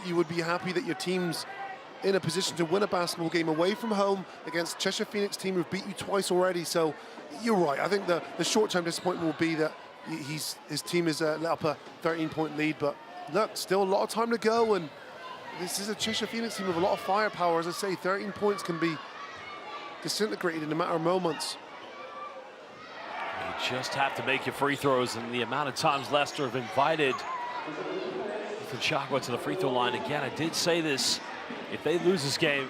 you would be happy that your team's in a position to win a basketball game away from home against Cheshire Phoenix team who've beat you twice already. So you're right. I think the short-term disappointment will be that his team has let up a 13-point lead, but look, still a lot of time to go, and this is a Cheshire Phoenix team with a lot of firepower. As I say, 13 points can be disintegrated in a matter of moments. You just have to make your free throws, and the amount of times Leicester have invited Ethan Chagwa to the free throw line. Again, I did say this, if they lose this game,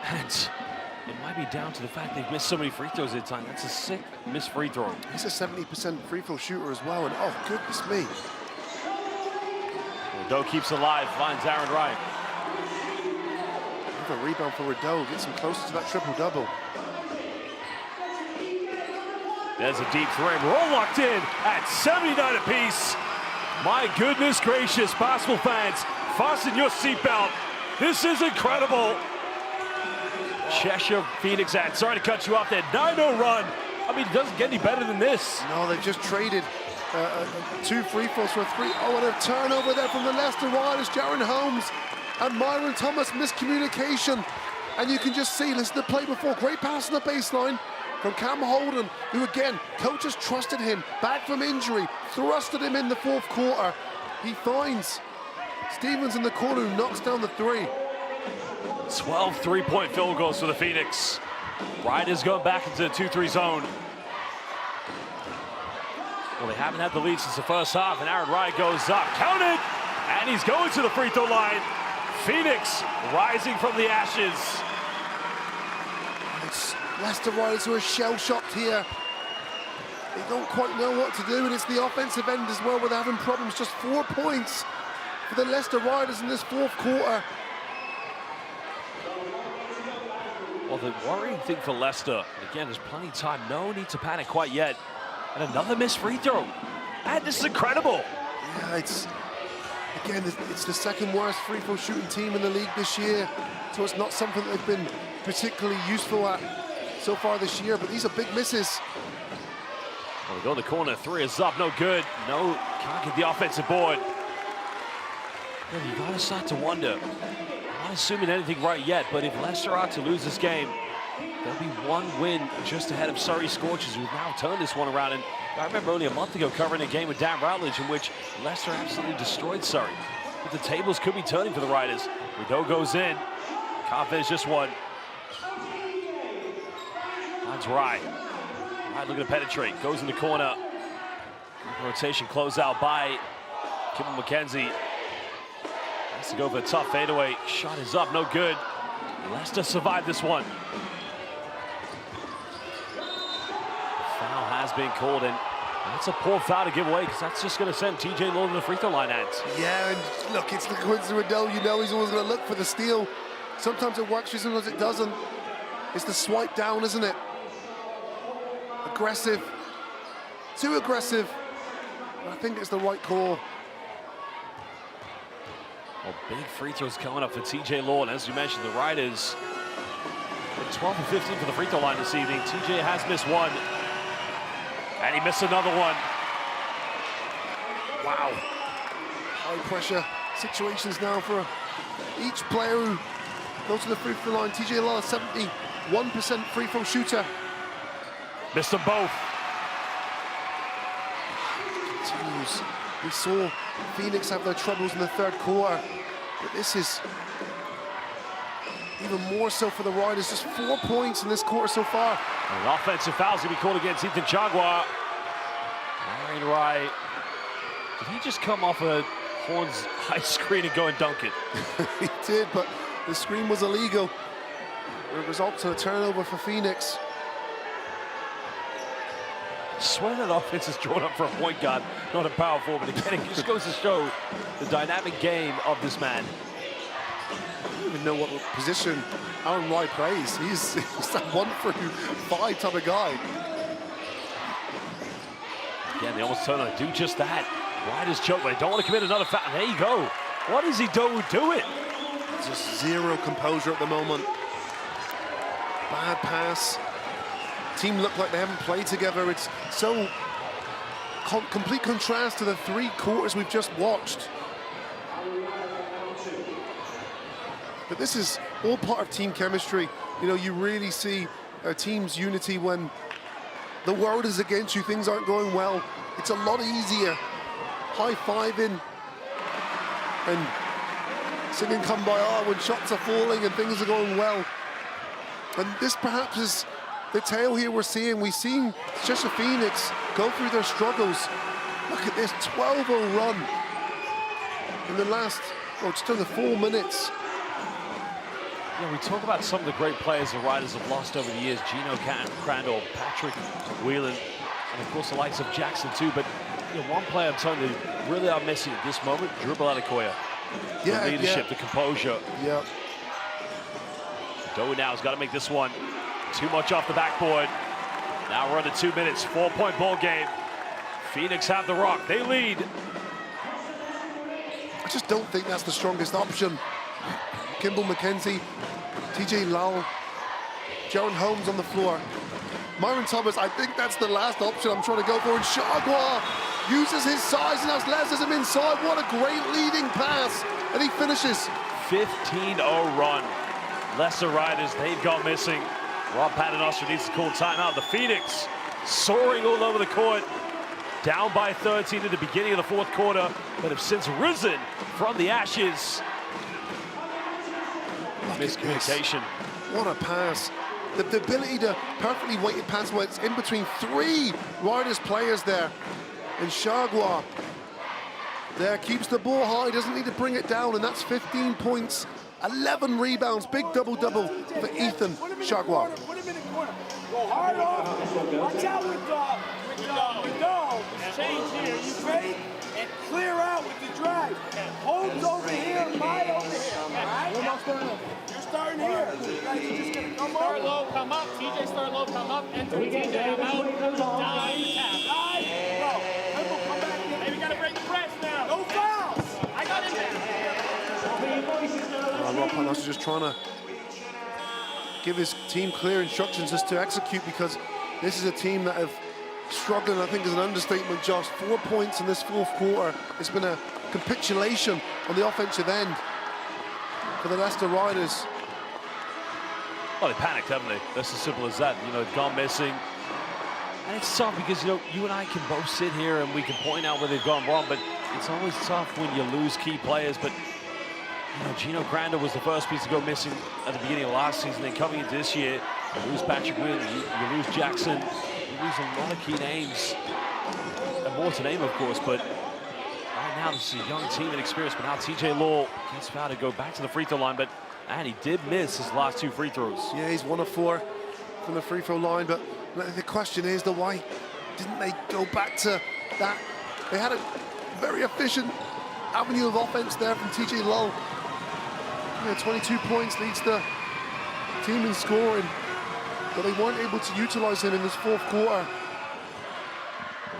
and it might be down to the fact they've missed so many free throws at a time. That's a sick missed free throw. He's a 70% free throw shooter as well, and oh, goodness me. Rideau keeps alive, finds Aaron Wright. A rebound for Rideau, gets him closer to that triple-double. There's a deep three. We're all locked in at 79 apiece. My goodness gracious, basketball fans, fasten your seatbelt. This is incredible. Cheshire Phoenix, sorry to cut you off there, 9-0 run. I mean, it doesn't get any better than this. No, they've just traded 2 free throws for a 3. Oh, and a turnover there from the Leicester Riders. Jaron Holmes and Myron Thomas, miscommunication. And you can just see, listen to the play before, great pass on the baseline from Cam Holden, who again, coaches trusted him, back from injury, thrusted him in the fourth quarter. He finds Stevens in the corner, who knocks down the 3. 12 three-point field goals for the Phoenix. Riders going back into the 2-3 zone. Well, they haven't had the lead since the first half, and Aaron Wright goes up, counted, and he's going to the free throw line. Phoenix rising from the ashes. It's Leicester Riders who are shell-shocked here. They don't quite know what to do, and it's the offensive end as well where they're having problems. Just 4 points for the Leicester Riders in this fourth quarter. Well, the worrying thing for Leicester, and again, there's plenty of time, no need to panic quite yet. And another missed free throw. And this is incredible. Yeah, it's the second worst free throw shooting team in the league this year. So it's not something that they've been particularly useful at so far this year, but these are big misses. Well, we go to the corner, 3 is up, no good. No, can't get the offensive board. Well, you gotta start to wonder. I'm not assuming anything right yet, but if Leicester are to lose this game, there'll be 1 win just ahead of Surrey Scorchers, who've now turned this one around. And I remember only a month ago covering a game with Dan Routledge in which Leicester absolutely destroyed Surrey. But the tables could be turning for the Riders. Rideau goes in, can't finish this one. Finds Wright. Wright looking to penetrate, goes in the corner. Rotation closed out by Kimball McKenzie. Has to go for a tough fadeaway. Shot is up, no good. Leicester survived this one. Foul has been called, and that's a poor foul to give away because that's just going to send TJ Lord to the free throw line, Ant. Yeah, and look, it's the Quincy Rideau. You know he's always going to look for the steal. Sometimes it works, sometimes it doesn't. It's the swipe down, isn't it? Aggressive. Too aggressive. But I think it's the right call. Well, big free throws coming up for TJ Lord. As you mentioned, the Riders 12 and 15 for the free throw line this evening. TJ has missed 1. And he missed another one. Wow. High pressure situations now for each player who goes to the free throw line. TJ Lord, 71% free throw shooter. Missed them both. Continues. We saw Phoenix have their troubles in the third quarter, but this is even more so for the Riders. Just 4 points in this quarter so far. An offensive foul's gonna be called against Ethan Chagwa. Aaron Wright. Did he just come off a Horns high screen and go and dunk it? He did, but the screen was illegal. It results in a turnover for Phoenix. I swear that offense is drawn up for a point guard, not a power forward. But again, it just goes to show the dynamic game of this man. I don't even know what position Aaron Wright plays. He's that 1-through-5 type of guy. Yeah, they almost turn on do just that. Riders choke, but they don't want to commit another foul. There you go. What does he do? Do it. Just zero composure at the moment. Bad pass. Team look like they haven't played together. It's so complete contrast to the 3 quarters we've just watched. But this is all part of team chemistry. You know, you really see a team's unity when the world is against you, things aren't going well. It's a lot easier high-fiving and singing Kumbaya when shots are falling and things are going well. And this perhaps is the tale here we're seeing. We've seen Cheshire Phoenix go through their struggles. Look at this 12-0 run in the last, just under 4 minutes. Yeah, we talk about some of the great players the Riders have lost over the years. Gino Crandall, Patrick Whelan, and of course the likes of Jackson too. But you know, one player I'm telling you really are missing at this moment, Dribble Adekoya. Yeah, the leadership, the composure. Yeah. Doe now has got to make this one. Too much off the backboard. Now we're under 2 minutes, 4-point ball game. Phoenix have the rock, they lead. I just don't think that's the strongest option. Kimball McKenzie, TJ Lowell, Jaron Holmes on the floor. Myron Thomas, I think that's the last option I'm trying to go for. And Chagua uses his size and lases him inside. What a great leading pass. And he finishes. 15-0 run. Leicester Riders, they've gone missing. Rob Paternoster needs to call timeout. The Phoenix soaring all over the court. Down by 13 at the beginning of the 4th quarter, but have since risen from the ashes. Miscommunication. What a pass. The ability to perfectly weighted pass where it's in between 3 Riders players there. And Chagua there keeps the ball high, doesn't need to bring it down, and that's 15 points, 11 rebounds, big double-double for Ethan Chagua. Put him in the corner. Go hard off. Watch out with Doe. Change here. You fake and clear out with the drive. Holmes over here, Mai over here. All right? You're starting here. You guys are just going to come up. Start low, come up. TJ start low, come up. Enter TJ, I'm out. Down, tap. Go. Kimball, come back in. Hey, we got to break the press now. No fouls. I got it now. Rob Paternoster just trying to give his team clear instructions as to execute, because this is a team that have struggling, I think is an understatement, Josh. 4 points in this 4th quarter. It's been a capitulation on the offensive end for the Leicester Riders. Well, they panicked, haven't they? That's as simple as that. You know, they've gone missing. And it's tough because, you know, you and I can both sit here and we can point out where they've gone wrong, but it's always tough when you lose key players. But, you know, Gino Crandall was the first piece to go missing at the beginning of last season. Then coming into this year, you lose Patrick Whelan, you lose Jackson. You lose a lot of key names, and more to name, of course, but right now this is a young team and experience. But now TJ Law gets fouled to go back to the free throw line, and he did miss his last 2 free throws. Yeah, he's 1 of 4 from the free throw line, but the question is, why didn't they go back to that? They had a very efficient avenue of offense there from TJ Law. Yeah, 22 points leads the team in scoring, but they weren't able to utilize him in this 4th quarter.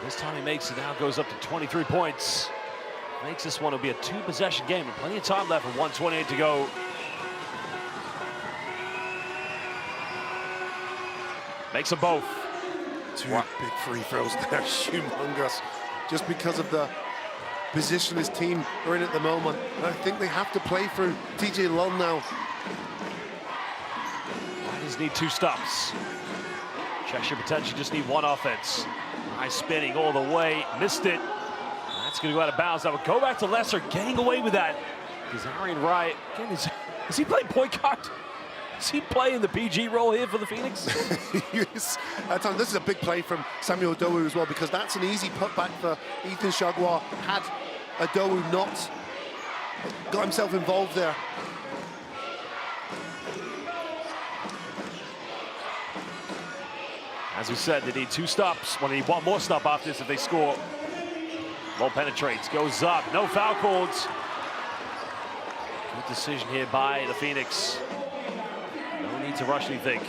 This time he makes it, now goes up to 23 points. Makes this one, it'll be a 2-possession game, and plenty of time left with 1:28 to go. Makes them both. 2 big free throws there, humongous, just because of the position his team are in at the moment. And I think they have to play through TJ Lund now. Riders need 2 stops. Cheshire potentially just need 1 offense. Nice spinning all the way, missed it. That's going to go out of bounds. That would go back to Leicester, getting away with that. Because Arian Wright, again, is he playing point guard? Is he playing the PG role here for the Phoenix? Yes. This is a big play from Samuel Dowu as well, because that's an easy putback for Ethan Chagua. Had Dowu not got himself involved there. As we said, they need 2 stops. Well, they need 1 more stop after this if they score. Low penetrates, goes up, no foul calls. Good decision here by the Phoenix. No need to rush anything.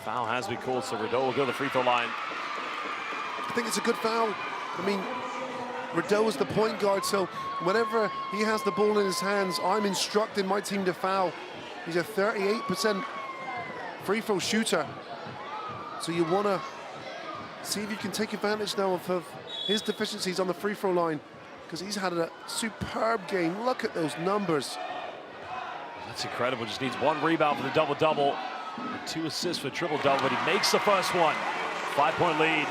Foul has been called, so Rideau will go to the free throw line. I think it's a good foul. I mean, Rideau is the point guard, so whenever he has the ball in his hands, I'm instructing my team to foul. He's a 38% free throw shooter. So you want to see if you can take advantage now of his deficiencies on the free throw line, because he's had a superb game. Look at those numbers. That's incredible. Just needs 1 rebound for the double-double, 2 assists for triple-double, but he makes the first one. 5-point lead.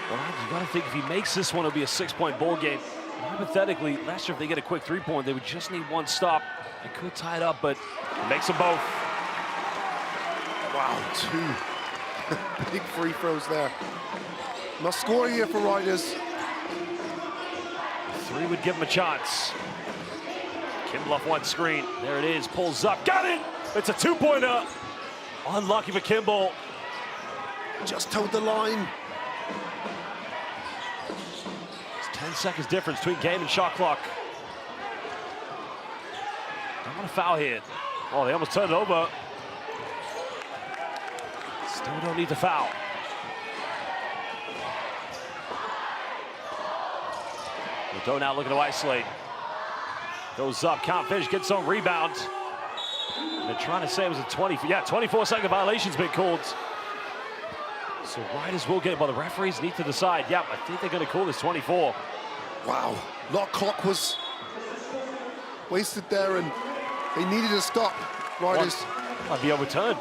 Well, you got to think if he makes this one, it'll be a 6-point ball game. Hypothetically, Leicester, if they get a quick 3-point, they would just need 1 stop. They could tie it up, but he makes them both. Wow, 2 big free throws there. Must score here for Riders. 3 would give him a chance. Kimball off 1 screen. There it is. Pulls up. Got it! It's a 2-pointer. Unlucky for Kimball. Just towed the line. It's 10 seconds difference between game and shot clock. Don't want to foul here. Oh, they almost turned it over. Still don't need to foul. Rideau now looking to isolate. Goes up, can't finish, gets on rebound. They're trying to say it was a 24-second violation's been called. So Riders will get it, but the referees need to decide. Yeah, I think they're going to call this 24. Wow, a lot of clock was wasted there, and they needed to stop. Riders. Might be overturned.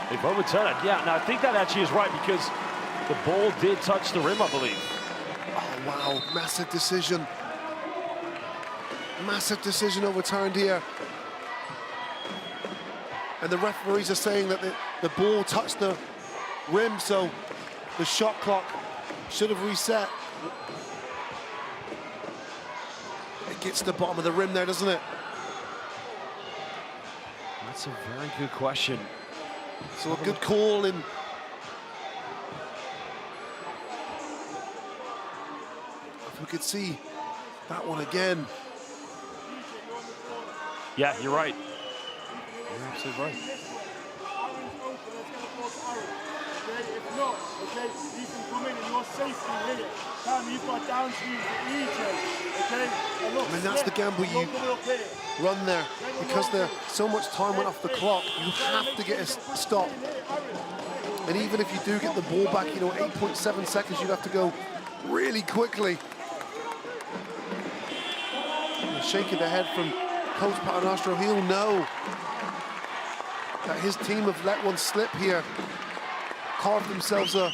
They've overturned it. Yeah, now I think that actually is right, because the ball did touch the rim, I believe. Oh, wow, massive decision. Massive decision overturned here. And the referees are saying that the ball touched the rim, so the shot clock should have reset. It gets to the bottom of the rim there, doesn't it? That's a very good question. So a good call in. If we could see that one again. Yeah, you're right. You're absolutely right. If not, okay, you can come in and you're safely here. Time you've got down to EJ, okay? And look, I mean, that's the gamble you run there, because so much time went off the clock. You have to get a stop. And even if you do get the ball back, 8.7 seconds, you'd have to go really quickly. And shaking the head from Coach Paternostro, he'll know that his team have let one slip here. Carved themselves a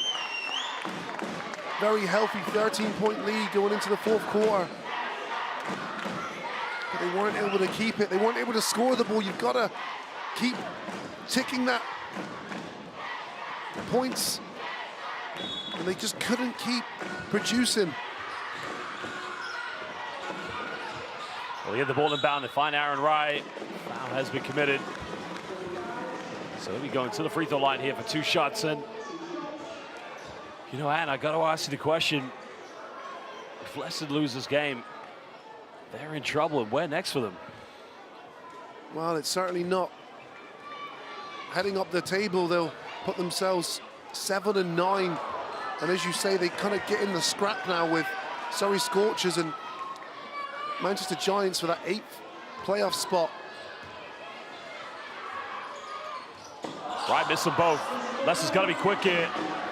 very healthy 13-point lead going into the 4th quarter. But they weren't able to keep it. They weren't able to score the ball. You've got to keep ticking that points. And they just couldn't keep producing. Well, they get the ball inbound. They find Aaron Wright. Foul has been committed. So he'll be going to the free throw line here for 2 shots. And, Ann, I got to ask you the question. If Leicester lose this game, they're in trouble. And where next for them? Well, it's certainly not. Heading up the table, they'll put themselves 7-9. And as you say, they kind of get in the scrap now with Surrey Scorchers and Manchester Giants for that 8th playoff spot. Right, missed them both. Leicester's got to be quick here.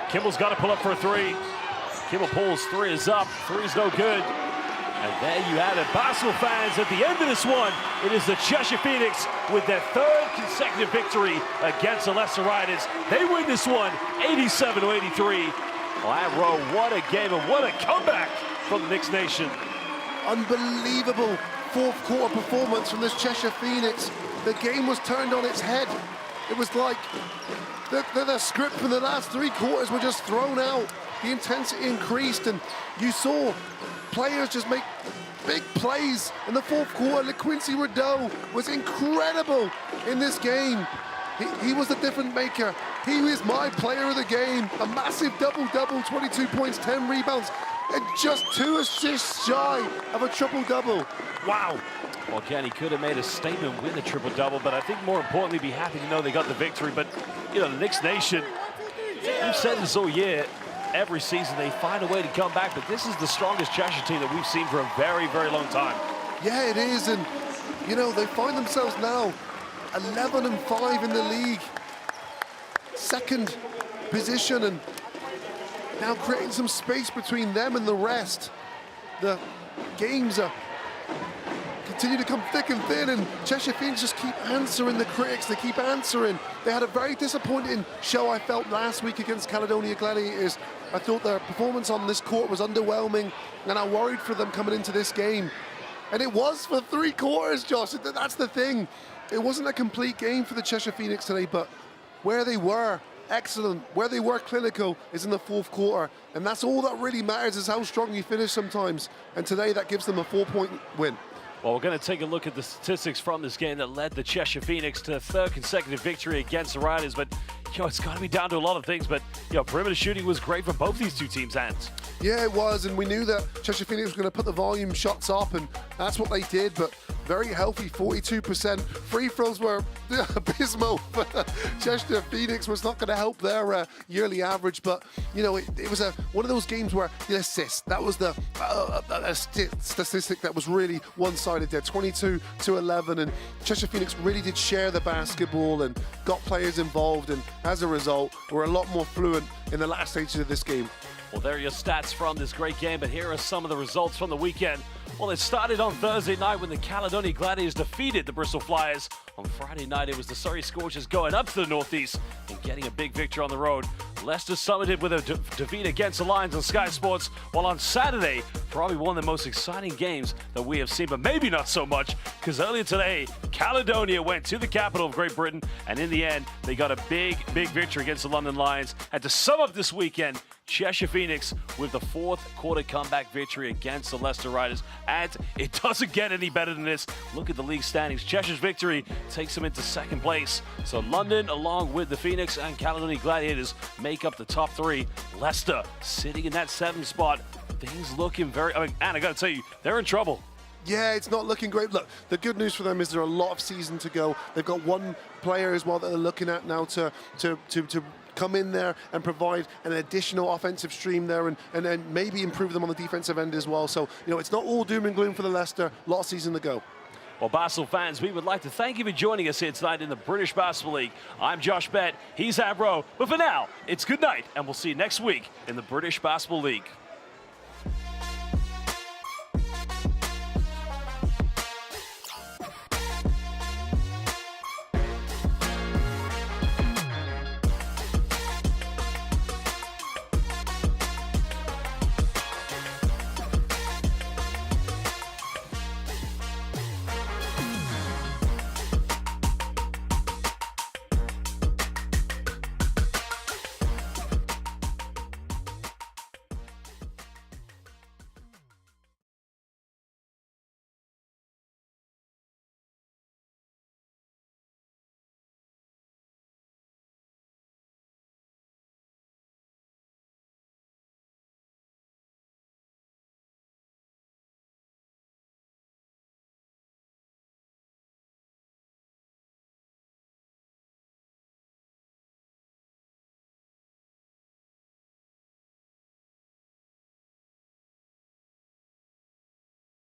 Kimball's got to pull up for a 3. Kimball pulls, 3 is up, 3 is no good. And there you have it. Basketball fans, at the end of this one, it is the Cheshire Phoenix with their 3rd consecutive victory against the Leicester Riders. They win this one, 87-83. Well, Rowe, what a game and what a comeback from the Knicks Nation. Unbelievable 4th quarter performance from this Cheshire Phoenix. The game was turned on its head. It was like the script for the last 3 quarters were just thrown out. The intensity increased, and you saw players just make big plays in the 4th quarter. LaQuincy Rideau was incredible in this game. He was the difference maker. He was my player of the game. A massive double-double, 22 points, 10 rebounds, and just 2 assists shy of a triple-double. Wow. Well, again, he could have made a statement with a triple-double, but I think more importantly, be happy to know they got the victory. But, the Knicks Nation, we've said this all year, every season they find a way to come back, but this is the strongest Cheshire team that we've seen for a very, very long time. Yeah, it is, and you know, they find themselves now 11-5 in the league. Second position, and now creating some space between them and the rest. The games are continue to come thick and thin, and Cheshire Phoenix just keep answering the critics. They keep answering. They had a very disappointing show, I felt, last week against Caledonia Gladiators. I thought their performance on this court was underwhelming, and I worried for them coming into this game. And it was for 3 quarters, Josh. That's the thing. It wasn't a complete game for the Cheshire Phoenix today, but where they were excellent, where they were clinical, is in the 4th quarter. And that's all that really matters, is how strong you finish sometimes. And today that gives them a 4-point win. Well, we're going to take a look at the statistics from this game that led the Cheshire Phoenix to their 3rd consecutive victory against the Riders. But, you know, it's got to be down to a lot of things. But, you know, perimeter shooting was great for both these two teams' hands. Yeah, it was. And we knew that Cheshire Phoenix was going to put the volume shots up, and that's what they did. But very healthy, 42%. Free throws were abysmal. Cheshire Phoenix was not going to help their yearly average. But, you know, it was one of those games where the assist, that was the statistic that was really one-sided there, 22-11. And Cheshire Phoenix really did share the basketball and got players involved. And as a result, were a lot more fluent in the last stages of this game. Well, there are your stats from this great game, but here are some of the results from the weekend. Well, it started on Thursday night when the Caledonia Gladiators defeated the Bristol Flyers. On Friday night, it was the Surrey Scorchers going up to the Northeast and getting a big victory on the road. Leicester summited with a defeat against the Lions on Sky Sports, while on Saturday, probably one of the most exciting games that we have seen, but maybe not so much, because earlier today, Caledonia went to the capital of Great Britain, and in the end, they got a big, big victory against the London Lions. And to sum up this weekend, Cheshire Phoenix with the 4th quarter comeback victory against the Leicester Riders. And it doesn't get any better than this. Look at the league standings. Cheshire's victory takes them into 2nd place. So London, along with the Phoenix and Caledonia Gladiators, make up the top 3. Leicester sitting in that 7th spot. Things looking very... I mean, and I got to tell you, they're in trouble. Yeah, it's not looking great. Look, the good news for them is there are a lot of season to go. They've got one player as well that they're looking at now to come in there and provide an additional offensive stream there, and then maybe improve them on the defensive end as well. So, you know, it's not all doom and gloom for the Leicester. A lot of season to go. Well, Basel fans, we would like to thank you for joining us here tonight in the British Basketball League. I'm Josh Bett, he's Abro, but for now, it's good night, and we'll see you next week in the British Basketball League.